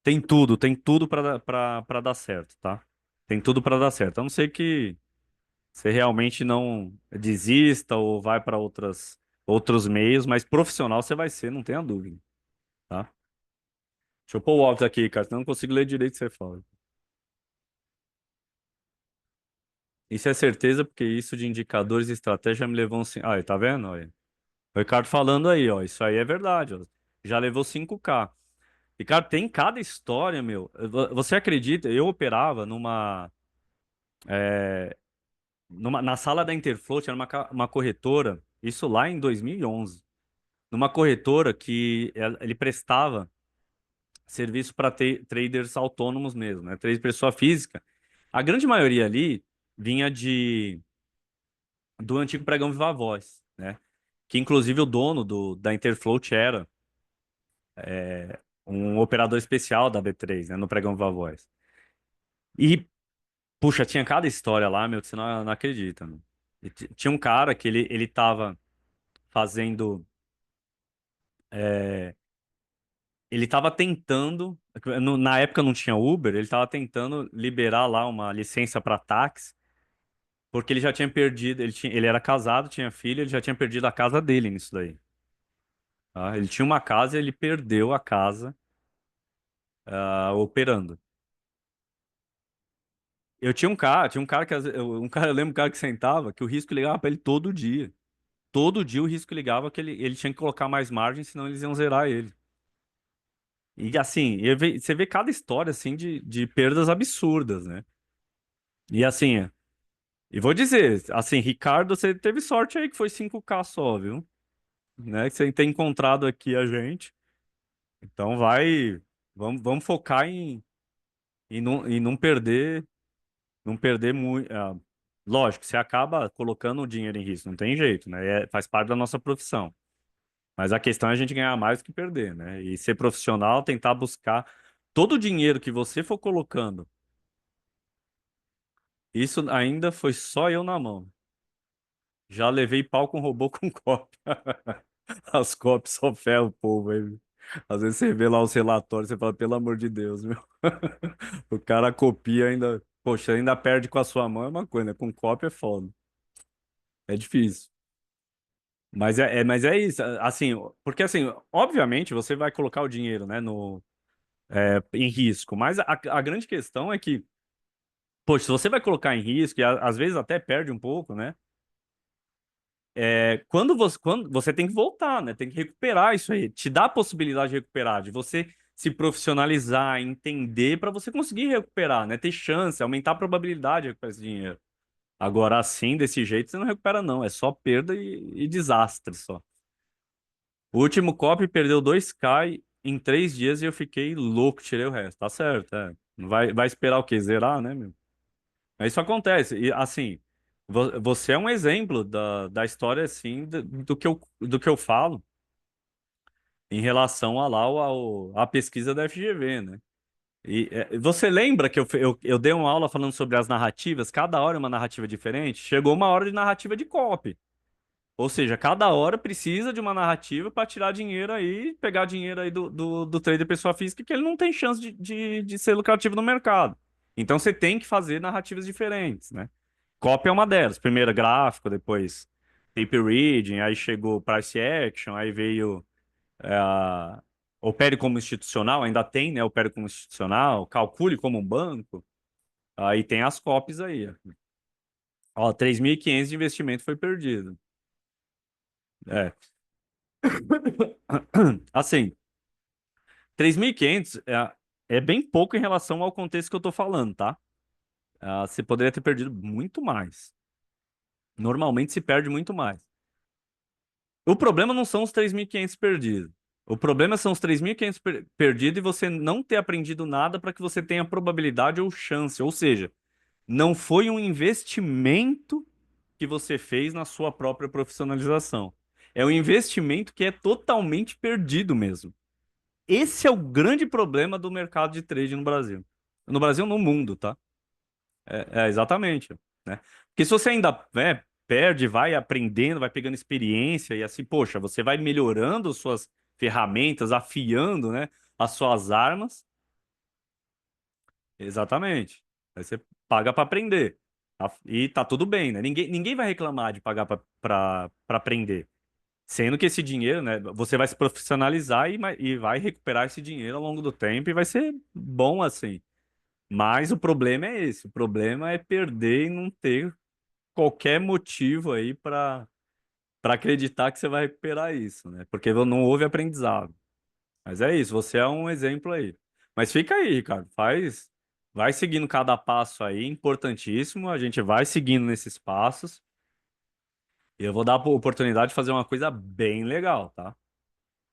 Speaker 1: tem tudo para dar certo, tá? Tem tudo para dar certo. A não ser que você realmente não desista ou vai para outros meios, mas profissional você vai ser, não tenha dúvida, tá? Deixa eu pôr o óculos aqui, cara, senão eu não consigo ler direito o que você fala. Isso é certeza, porque isso de indicadores e estratégia me levou um. Ah, tá vendo? Olha. O Ricardo falando aí, ó. Isso aí é verdade, ó. Já levou 5K. E, cara, tem cada história, meu. Você acredita? Eu operava na sala da Interfloat, era uma corretora, isso lá em 2011. Numa corretora que ele prestava serviço para traders autônomos mesmo, né? Trade pessoa física. A grande maioria ali vinha do antigo pregão Viva Voz, né? Que inclusive o dono da Interfloat era um operador especial da B3, né? No pregão Viva Voz. E, puxa, tinha cada história lá, meu, que você não acredita, meu. E tinha um cara que ele tava fazendo. Ele tava tentando. Na época não tinha Uber, ele tava tentando liberar lá uma licença para táxi, porque ele já tinha perdido. Ele era casado, tinha filho, ele já tinha perdido a casa dele nisso daí. Tá? Ele tinha uma casa e ele perdeu a casa, operando. Tinha um cara que eu lembro um cara que sentava que o risco ligava para ele todo dia. Todo dia o risco ligava que ele tinha que colocar mais margem, senão eles iam zerar ele. E assim, você vê cada história assim de perdas absurdas, né? E assim, e vou dizer, assim, Ricardo, você teve sorte aí que foi 5K só, viu? Né? Que você tem encontrado aqui a gente. Então vamos focar em não perder, não perder muito. Lógico, você acaba colocando o dinheiro em risco, não tem jeito, né? Faz parte da nossa profissão. Mas a questão é a gente ganhar mais do que perder, né? E ser profissional, tentar buscar todo o dinheiro que você for colocando. Isso ainda foi só eu na mão. Já levei pau com robô com cópia. As cópias só ferram o povo aí. Às vezes você vê lá os relatórios, você fala, pelo amor de Deus, meu. O cara copia ainda. Poxa, ainda perde com a sua mão, é uma coisa, né? Com cópia é foda. É difícil. Mas é isso, assim, porque assim, obviamente você vai colocar o dinheiro, né, em risco, mas a grande questão é que, poxa, se você vai colocar em risco e às vezes até perde um pouco, né, quando você tem que voltar, né, tem que recuperar isso aí, te dá a possibilidade de recuperar, de você se profissionalizar, entender para você conseguir recuperar, né, ter chance, aumentar a probabilidade de recuperar esse dinheiro. Agora, assim, desse jeito, você não recupera, não, é só perda e desastre só. O último copy perdeu 2K em 3 dias e eu fiquei louco, tirei o resto. Tá certo, é. Vai esperar o quê? Zerar, né, meu? Mas isso acontece. E, assim, você é um exemplo da história, assim, do que eu falo em relação a lá à pesquisa da FGV, né? E você lembra que eu dei uma aula falando sobre as narrativas? Cada hora é uma narrativa diferente. Chegou uma hora de narrativa de copy. Ou seja, cada hora precisa de uma narrativa para tirar dinheiro aí, pegar dinheiro aí do trader pessoa física, que ele não tem chance de ser lucrativo no mercado. Então você tem que fazer narrativas diferentes, né? Copy é uma delas. Primeiro gráfico, depois tape reading, aí chegou price action, aí veio opere como institucional, ainda tem, né? Opere como institucional, calcule como um banco. Aí tem as copies aí. Ó, 3.500 de investimento foi perdido. É. Assim, 3.500 é bem pouco em relação ao contexto que eu tô falando, tá? Você poderia ter perdido muito mais. Normalmente se perde muito mais. O problema não são os 3.500 perdidos. O problema são os 3.500 perdidos e você não ter aprendido nada para que você tenha probabilidade ou chance. Ou seja, não foi um investimento que você fez na sua própria profissionalização. É um investimento que é totalmente perdido mesmo. Esse é o grande problema do mercado de trade no Brasil. No Brasil, no mundo, tá? Exatamente, né? Porque se você ainda, né, perde, vai aprendendo, vai pegando experiência e assim, poxa, você vai melhorando suas ferramentas, afiando, né, as suas armas. Exatamente. Aí você paga para aprender. E tá tudo bem, né? Ninguém vai reclamar de pagar para aprender. Sendo que esse dinheiro, né, você vai se profissionalizar e vai recuperar esse dinheiro ao longo do tempo e vai ser bom assim. Mas o problema é esse, o problema é perder e não ter qualquer motivo aí para acreditar que você vai recuperar isso, né? Porque não houve aprendizado. Mas é isso, você é um exemplo aí. Mas fica aí, Ricardo, vai seguindo cada passo aí, importantíssimo, a gente vai seguindo nesses passos e eu vou dar a oportunidade de fazer uma coisa bem legal, tá?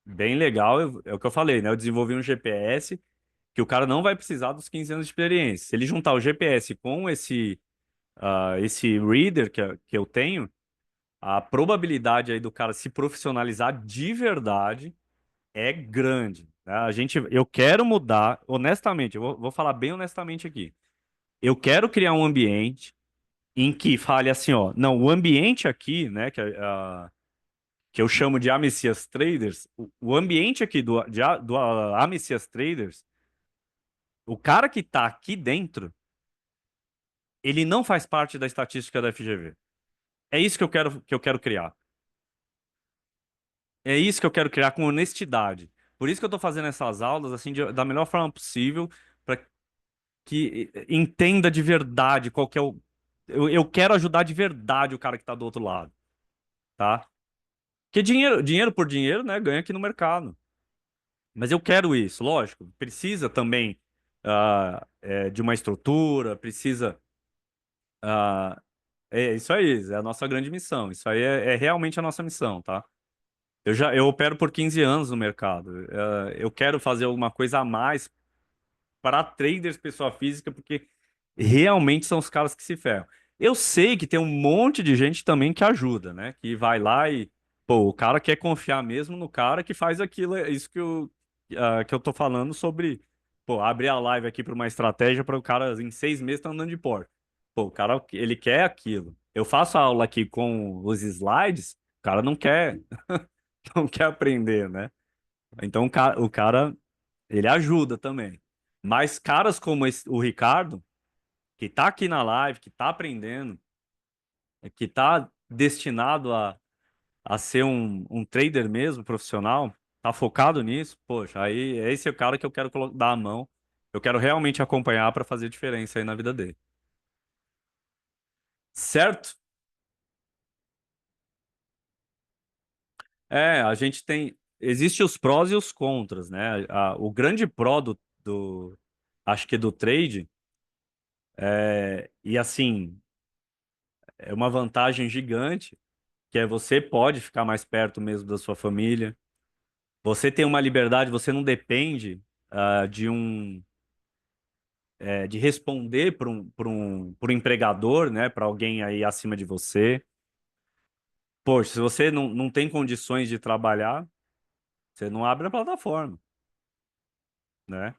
Speaker 1: Bem legal, é o que eu falei, né? Eu desenvolvi um GPS que o cara não vai precisar dos 15 anos de experiência. Se ele juntar o GPS com esse reader que eu tenho, a probabilidade aí do cara se profissionalizar de verdade é grande, né? Eu quero mudar, honestamente, eu vou falar bem honestamente aqui. Eu quero criar um ambiente em que fale assim, ó, não, o ambiente aqui, né, que eu chamo de Amessias Traders, o ambiente aqui do Amessias Traders, o cara que tá aqui dentro, ele não faz parte da estatística da FGV. É isso que eu quero criar. É isso que eu quero criar com honestidade. Por isso que eu tô fazendo essas aulas assim da melhor forma possível para que entenda de verdade qual que é o eu quero ajudar de verdade o cara que tá do outro lado, tá? Porque dinheiro por dinheiro, né, ganha aqui no mercado. Mas eu quero isso, lógico. Precisa também de uma estrutura, precisa. ah, É isso aí, é a nossa grande missão. Isso aí é realmente a nossa missão, tá? Eu opero por 15 anos no mercado. Eu quero fazer alguma coisa a mais para traders, pessoa física, porque realmente são os caras que se ferram. Eu sei que tem um monte de gente também que ajuda, né? Que vai lá e, pô, o cara quer confiar mesmo no cara que faz aquilo, é isso que eu tô falando sobre, pô, abrir a live aqui para uma estratégia para o cara em 6 meses tá andando de porta. Pô, o cara, ele quer aquilo. Eu faço a aula aqui com os slides, o cara não quer, não quer aprender, né? Então o cara ele ajuda também. Mas caras como o Ricardo, que tá aqui na live, que tá aprendendo, que tá destinado a ser um trader mesmo, profissional, tá focado nisso, poxa, aí esse é o cara que eu quero dar a mão. Eu quero realmente acompanhar para fazer diferença aí na vida dele. Certo? A gente tem. Existem os prós e os contras, né? O grande pró acho que do trade, e assim, é uma vantagem gigante, que é você pode ficar mais perto mesmo da sua família. Você tem uma liberdade, você não depende de responder para um empregador, né? Para alguém aí acima de você. Poxa, se você não tem condições de trabalhar, você não abre a plataforma, né?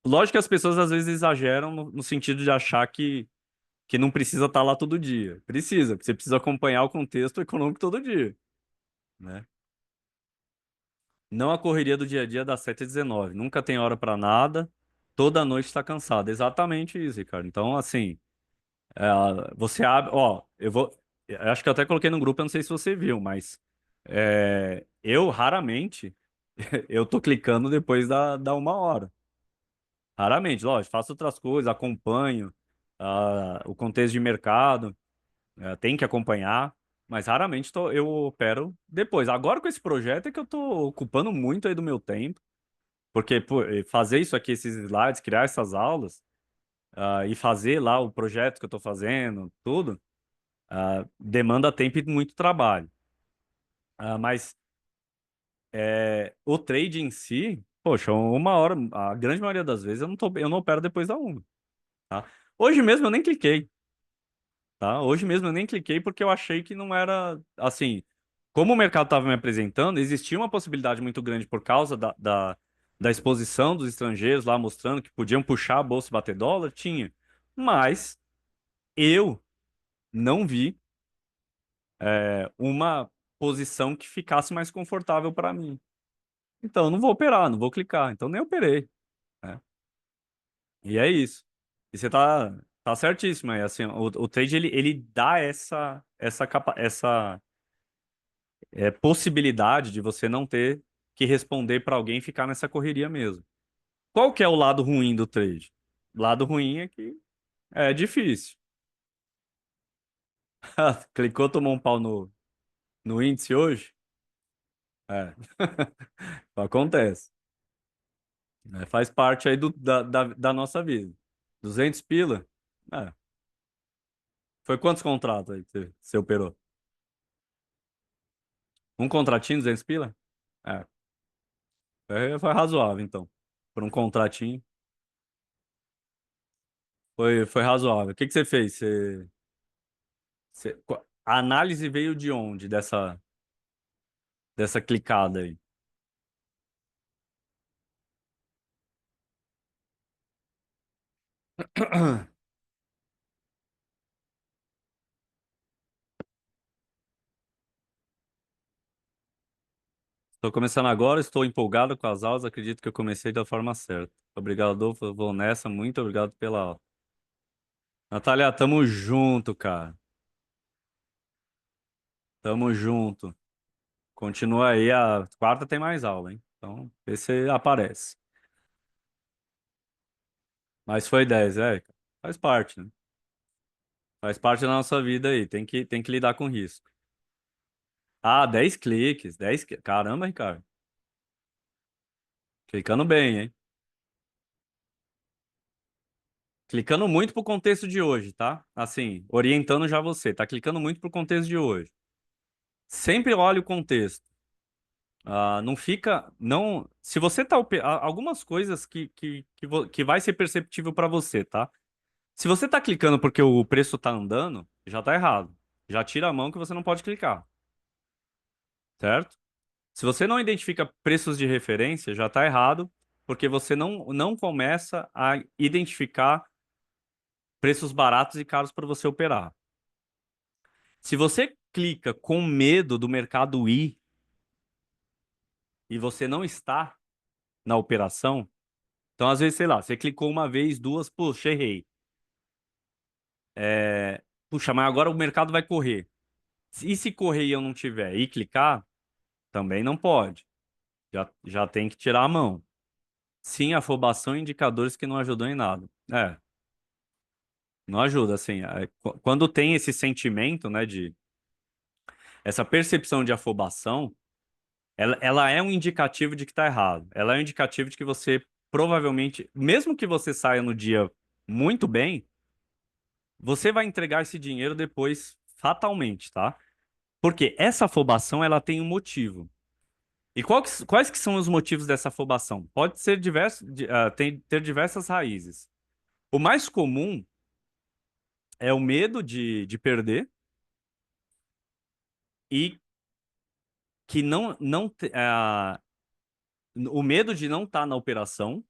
Speaker 1: Lógico que as pessoas às vezes exageram no sentido de achar que não precisa estar lá todo dia. Precisa, porque você precisa acompanhar o contexto econômico todo dia, né? Não a correria do dia a dia das 7 às 19. Nunca tem hora para nada. Toda noite está cansado. Exatamente isso, Ricardo. Então, assim, você abre. Ó, eu vou. Eu acho que eu até coloquei no grupo, eu não sei se você viu, mas eu raramente eu tô clicando depois da 1 hora. Raramente, lógico, faço outras coisas, acompanho o contexto de mercado, tem que acompanhar, mas raramente eu opero depois. Agora com esse projeto é que eu tô ocupando muito aí do meu tempo. Porque pô, fazer isso aqui, esses slides, criar essas aulas, e fazer lá o projeto que eu estou fazendo, tudo, demanda tempo e muito trabalho. Mas o trade em si, poxa, 1 hora, a grande maioria das vezes eu não opero depois da 1, tá? Hoje mesmo eu nem cliquei, tá? Hoje mesmo eu nem cliquei porque eu achei que não era, assim, como o mercado estava me apresentando, existia uma possibilidade muito grande por causa da exposição dos estrangeiros lá mostrando que podiam puxar a bolsa e bater dólar, tinha. Mas eu não vi uma posição que ficasse mais confortável para mim. Então, eu não vou operar, não vou clicar. Então, nem operei, né? E é isso. E você tá certíssimo aí. Assim, o trade, ele dá essa possibilidade de você não ter que responder para alguém e ficar nessa correria mesmo. Qual que é o lado ruim do trade? O lado ruim é que é difícil. Clicou, tomou um pau no índice hoje? É. Acontece. Né? Faz parte aí da nossa vida. 200 pila? É. Foi quantos contratos aí que você operou? Um contratinho, 200 pila? É. Foi razoável, então. Por um contratinho, foi razoável. O que que você fez? A análise veio de onde? Dessa clicada aí? Estou começando agora, estou empolgado com as aulas, acredito que eu comecei da forma certa. Obrigado, Adolfo, eu vou nessa, muito obrigado pela aula. Natália, tamo junto, cara. Tamo junto. Continua aí, a quarta tem mais aula, hein? Então, vê se aparece. Mas foi 10, faz parte, né? Faz parte da nossa vida aí, tem que lidar com risco. Ah, 10 cliques, Caramba, Ricardo. Clicando bem, hein? Clicando muito pro contexto de hoje, tá? Assim, orientando já você, tá clicando muito pro contexto de hoje. Sempre olhe o contexto. Não fica, não. Se você tá algumas coisas que vai ser perceptível para você, tá? Se você tá clicando porque o preço tá andando, já tá errado. Já tira a mão que você não pode clicar, certo? Se você não identifica preços de referência, já tá errado, porque você não começa a identificar preços baratos e caros para você operar. Se você clica com medo do mercado ir e você não está na operação, então às vezes, sei lá, você clicou uma vez, duas, puxa, errei. Puxa, mas agora o mercado vai correr. E se correr e eu não tiver e clicar, também não pode. Já tem que tirar a mão. Sim, afobação e indicadores que não ajudam em nada. Não ajuda, assim. Quando tem esse sentimento, né, essa percepção de afobação, ela é um indicativo de que tá errado. Ela é um indicativo de que você provavelmente, mesmo que você saia no dia muito bem, você vai entregar esse dinheiro depois fatalmente, tá? Porque essa afobação, ela tem um motivo. E quais que são os motivos dessa afobação? Pode ser ter diversas raízes. O mais comum é o medo de perder e que o medo de não estar na operação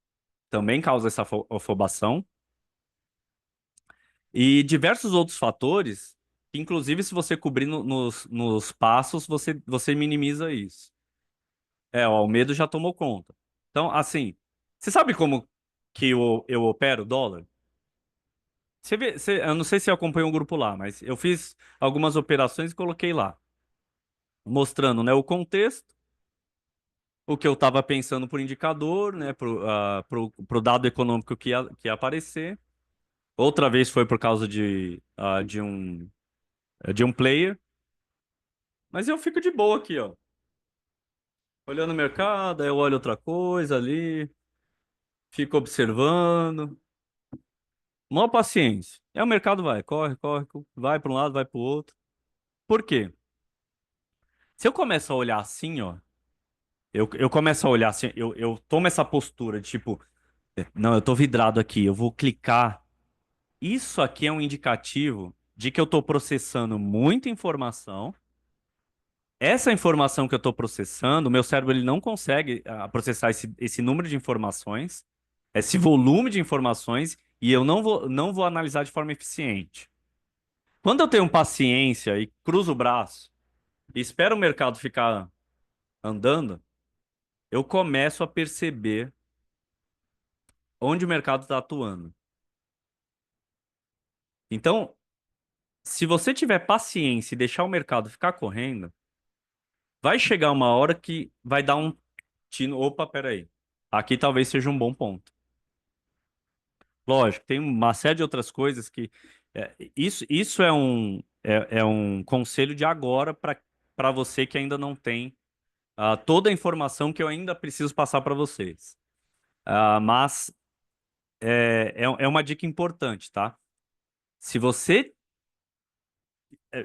Speaker 1: também causa essa afobação. E diversos outros fatores, que inclusive se você cobrir nos passos, você minimiza isso. Ó, o medo já tomou conta. Então, assim, você sabe como que eu opero o dólar? Eu não sei se você acompanha o grupo lá, mas eu fiz algumas operações e coloquei lá, mostrando, né, o contexto, o que eu estava pensando por indicador, né, pro dado econômico que ia aparecer. Outra vez foi por causa de um player, mas eu fico de boa aqui, ó. Olhando o mercado, aí eu olho outra coisa ali, fico observando. Maior paciência. Aí o mercado vai, corre, corre, vai para um lado, vai para o outro. Por quê? Se eu começo a olhar assim, ó, eu começo a olhar assim, eu tomo essa postura de tipo, não, eu tô vidrado aqui, eu vou clicar. Isso aqui é um indicativo de que eu tô processando muita informação. Essa informação que eu estou processando, o meu cérebro ele não consegue processar esse número de informações, esse volume de informações, e eu não vou analisar de forma eficiente. Quando eu tenho paciência e cruzo o braço e espero o mercado ficar andando, eu começo a perceber onde o mercado está atuando. Então, se você tiver paciência e deixar o mercado ficar correndo, vai chegar uma hora que vai dar um tino. Opa, peraí. Aqui talvez seja um bom ponto. Lógico, tem uma série de outras coisas que. Isso é um conselho de agora para você que ainda não tem toda a informação que eu ainda preciso passar para vocês. Mas é uma dica importante, tá? Se você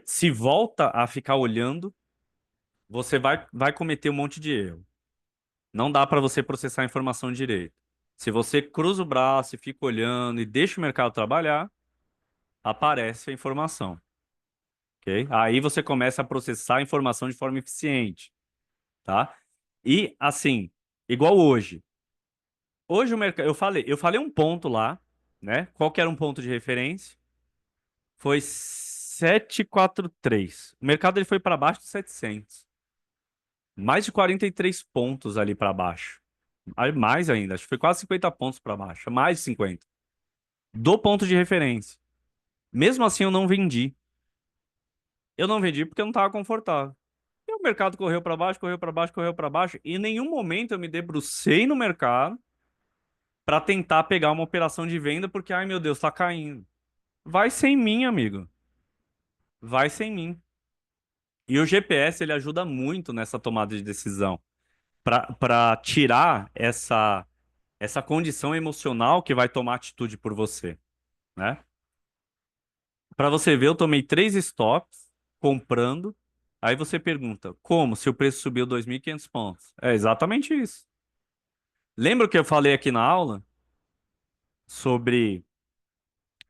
Speaker 1: se volta a ficar olhando, você vai cometer um monte de erro. Não dá para você processar a informação direito. Se você cruza o braço e fica olhando e deixa o mercado trabalhar, aparece a informação. Ok? Aí você começa a processar a informação de forma eficiente, tá? E assim, igual hoje. Hoje o mercado, eu falei um ponto lá, né? Qual que era um ponto de referência? Foi 743. O mercado ele foi para baixo de 700. Mais de 43 pontos ali para baixo. Aí mais ainda, acho que foi quase 50 pontos para baixo, mais de 50. Do ponto de referência. Mesmo assim eu não vendi. Eu não vendi porque eu não estava confortável. E o mercado correu para baixo, correu para baixo, correu para baixo. E em nenhum momento eu me debrucei no mercado para tentar pegar uma operação de venda, porque, ai meu Deus, tá caindo. Vai sem mim, amigo. Vai sem mim. E o GPS ele ajuda muito nessa tomada de decisão para tirar essa condição emocional que vai tomar atitude por você, né? Para você ver, eu tomei 3 stops comprando. Aí você pergunta, como se o preço subiu 2.500 pontos? É exatamente isso. Lembra o que eu falei aqui na aula sobre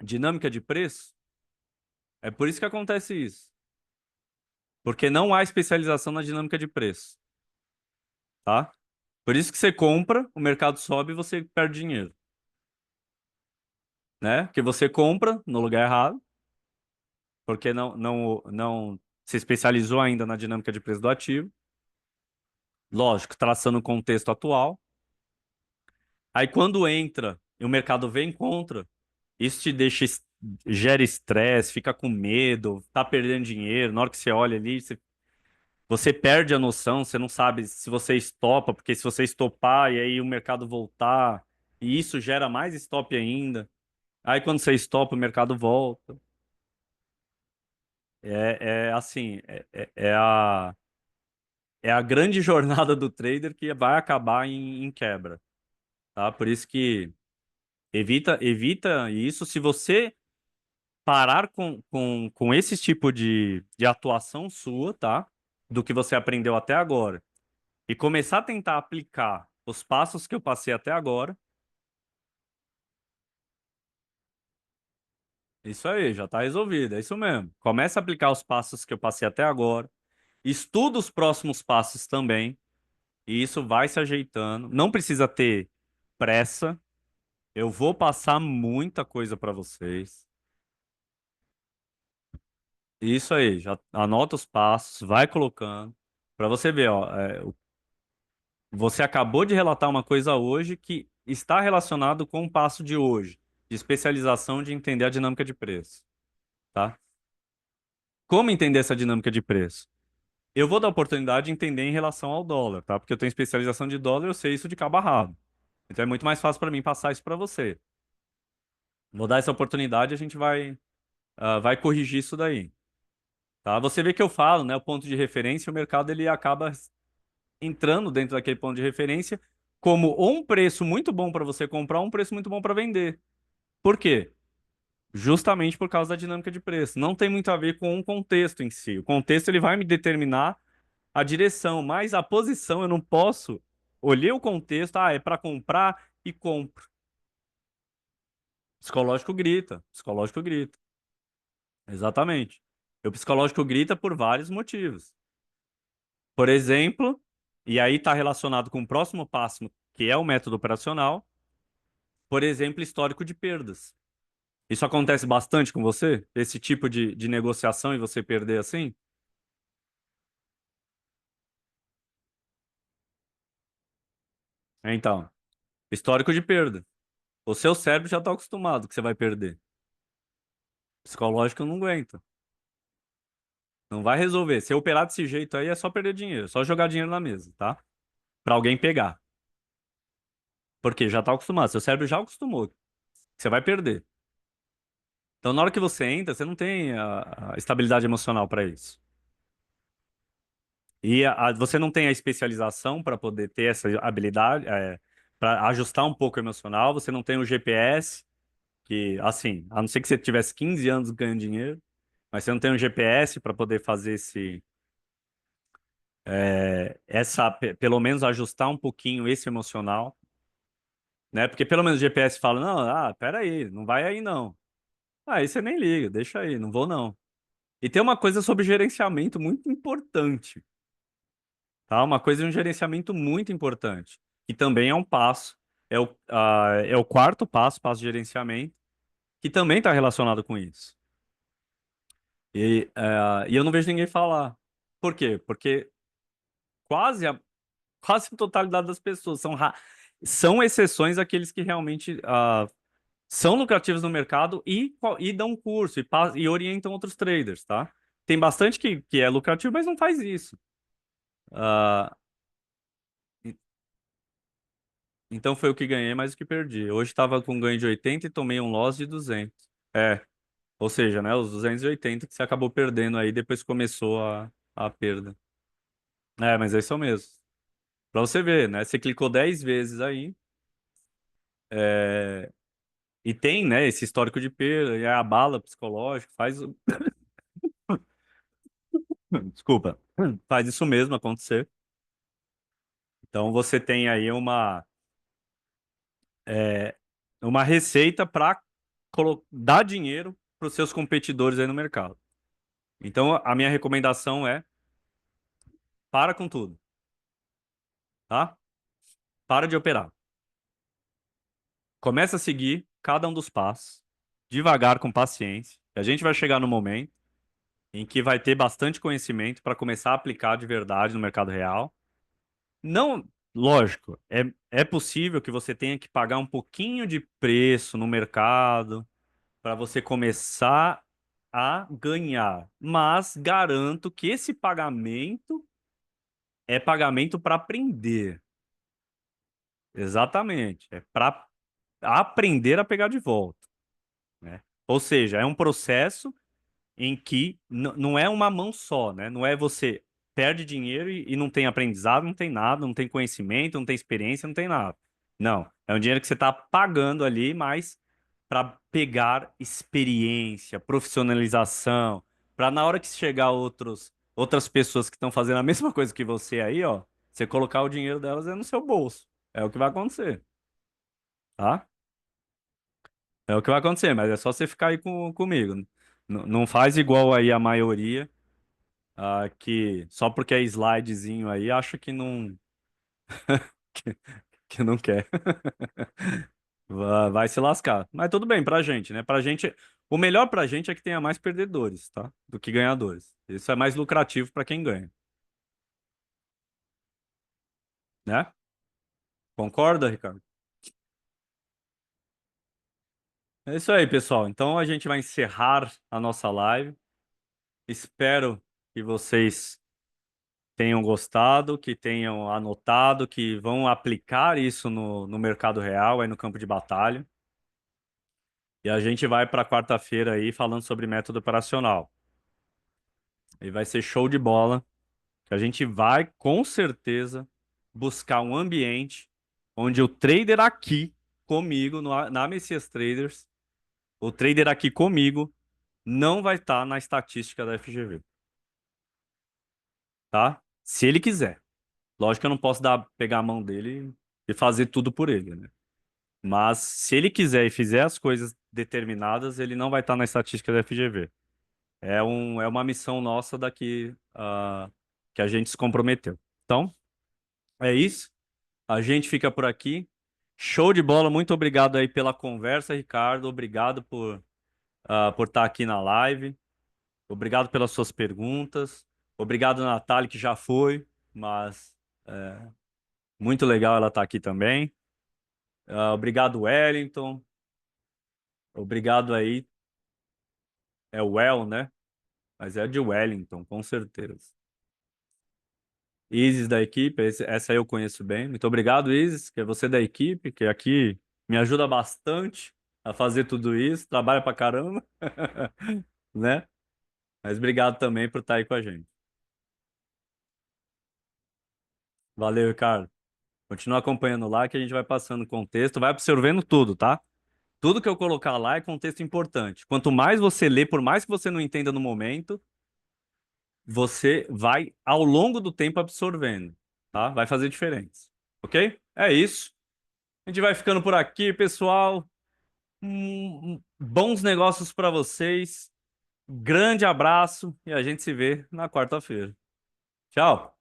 Speaker 1: dinâmica de preço? É por isso que acontece isso. Porque não há especialização na dinâmica de preço, tá? Por isso que você compra, o mercado sobe e você perde dinheiro, né? Porque você compra no lugar errado, porque não se especializou ainda na dinâmica de preço do ativo. Lógico, traçando o contexto atual. Aí quando entra e o mercado vem contra, isso te gera estresse, fica com medo, tá perdendo dinheiro. Na hora que você olha ali, você perde a noção, você não sabe se você estopa, porque se você estopar e aí o mercado voltar, e isso gera mais stop ainda. Aí quando você estopa, o mercado volta. É assim, é a grande jornada do trader que vai acabar em quebra, tá? Por isso que evita isso. Se você parar com esse tipo de atuação sua, tá? Do que você aprendeu até agora. e começar a tentar aplicar os passos que eu passei até agora, isso aí, já está resolvido, é isso mesmo. Começa a aplicar os passos que eu passei até agora, estuda os próximos passos também, e isso vai se ajeitando. Não precisa ter pressa. Eu vou passar muita coisa para vocês. Isso aí, já anota os passos, vai colocando, para você ver, ó, você acabou de relatar uma coisa hoje que está relacionado com o passo de hoje, de especialização de entender a dinâmica de preço, tá? Como entender essa dinâmica de preço? Eu vou dar a oportunidade de entender em relação ao dólar, tá? Porque eu tenho especialização de dólar, eu sei isso de cabo a rabo. Então é muito mais fácil para mim passar isso para você. Vou dar essa oportunidade e a gente vai corrigir isso daí, tá? Você vê que eu falo, né? O ponto de referência, o mercado ele acaba entrando dentro daquele ponto de referência como ou um preço muito bom para você comprar, ou um preço muito bom para vender. Por quê? Justamente por causa da dinâmica de preço. Não tem muito a ver com o contexto em si. O contexto ele vai me determinar a direção, mas a posição eu não posso olhar o contexto, é para comprar e compro. Psicológico grita, psicológico grita. Exatamente. O psicológico grita por vários motivos. Por exemplo, e aí está relacionado com o próximo passo, que é o método operacional, por exemplo, histórico de perdas. Isso acontece bastante com você? Esse tipo de negociação e você perder assim? Então, histórico de perda. O seu cérebro já está acostumado que você vai perder. Psicológico não aguenta. Não vai resolver. Se eu operar desse jeito aí, é só perder dinheiro. Só jogar dinheiro na mesa, tá? Pra alguém pegar. Porque já tá acostumado. Seu cérebro já acostumou. Que você vai perder. Então, na hora que você entra, você não tem a estabilidade emocional para isso. E você não tem a especialização para poder ter essa habilidade, para ajustar um pouco o emocional. Você não tem o GPS, que, assim, a não ser que você tivesse 15 anos ganhando dinheiro, mas você não tem um GPS para poder fazer pelo menos ajustar um pouquinho esse emocional, né? Porque pelo menos o GPS fala, não, peraí, não vai aí não. Aí você nem liga, deixa aí, não vou não. E tem uma coisa sobre gerenciamento muito importante, tá? Uma coisa de um gerenciamento muito importante, que também é um passo, é o quarto passo, passo de gerenciamento, que também está relacionado com isso. E eu não vejo ninguém falar. Por quê? Porque quase a, quase a totalidade das pessoas são exceções aqueles que realmente são lucrativos no mercado e dão curso e orientam outros traders, tá? Tem bastante que é lucrativo, mas não faz isso. Ah, e- então foi o que ganhei, mais o que perdi. Hoje estava com ganho de 80 e tomei um loss de 200. Ou seja, né, os 280 que você acabou perdendo aí depois que começou a perda. Mas é isso mesmo. Pra você ver, né? Você clicou 10 vezes aí, é, e tem, né, esse histórico de perda, e a bala psicológica faz. Desculpa, faz isso mesmo acontecer. Então você tem aí é, uma receita para dar dinheiro para os seus competidores aí no mercado. Então a minha recomendação é para com tudo, tá? Para de operar. Começa a seguir cada um dos passos, devagar, com paciência. A gente vai chegar no momento em que vai ter bastante conhecimento para começar a aplicar de verdade no mercado real. Não, lógico, é possível que você tenha que pagar um pouquinho de preço no mercado para você começar a ganhar, mas garanto que esse pagamento é pagamento para aprender. Exatamente, é para aprender a pegar de volta, né? Ou seja, é um processo em que não é uma mão só, né? Não é você perde dinheiro e não tem aprendizado, não tem nada, não tem conhecimento, não tem experiência, não tem nada. Não, é um dinheiro que você está pagando ali, mas para pegar experiência, profissionalização, para na hora que chegar outras pessoas que estão fazendo a mesma coisa que você aí, ó, Você colocar o dinheiro delas é no seu bolso. É o que vai acontecer, tá? É o que vai acontecer, mas é só você ficar aí comigo. Não faz igual aí a maioria, que só porque é slidezinho aí acha que não, que, que não quer. Vai se lascar. Mas tudo bem pra gente, né? Pra gente, o melhor pra gente é que tenha mais perdedores, tá? Do que ganhadores. Isso é mais lucrativo pra quem ganha, né? Concorda, Ricardo? É isso aí, pessoal. Então a gente vai encerrar a nossa live. Espero que vocês tenham gostado, que tenham anotado, que vão aplicar isso no mercado real, aí no campo de batalha. E a gente vai para quarta-feira aí falando sobre método operacional. E vai ser show de bola, que a gente vai com certeza buscar um ambiente onde o trader aqui comigo, na Messias Traders, o trader aqui comigo não vai estar na estatística da FGV, tá? Se ele quiser. Lógico que eu não posso pegar a mão dele e fazer tudo por ele, né? Mas se ele quiser e fizer as coisas determinadas, ele não vai estar na estatística da FGV. É uma missão nossa daqui, que a gente se comprometeu. Então, é isso. A gente fica por aqui. Show de bola. Muito obrigado aí pela conversa, Ricardo. Obrigado por estar aqui na live. Obrigado pelas suas perguntas. Obrigado, Natália, que já foi, mas muito legal ela estar aqui também. Obrigado, Wellington. Obrigado aí. É o Well, né? Mas é de Wellington, com certeza. Isis da equipe, essa aí eu conheço bem. Muito obrigado, Isis, que é você da equipe, que aqui me ajuda bastante a fazer tudo isso. Trabalha pra caramba, né? Mas obrigado também por estar aí com a gente. Valeu, Ricardo. Continua acompanhando lá que a gente vai passando o contexto, vai absorvendo tudo, tá? Tudo que eu colocar lá é contexto importante. Quanto mais você lê, por mais que você não entenda no momento, você vai, ao longo do tempo, absorvendo, tá? Vai fazer diferença, ok? É isso. A gente vai ficando por aqui, pessoal. Bons negócios para vocês. Grande abraço e a gente se vê na quarta-feira. Tchau.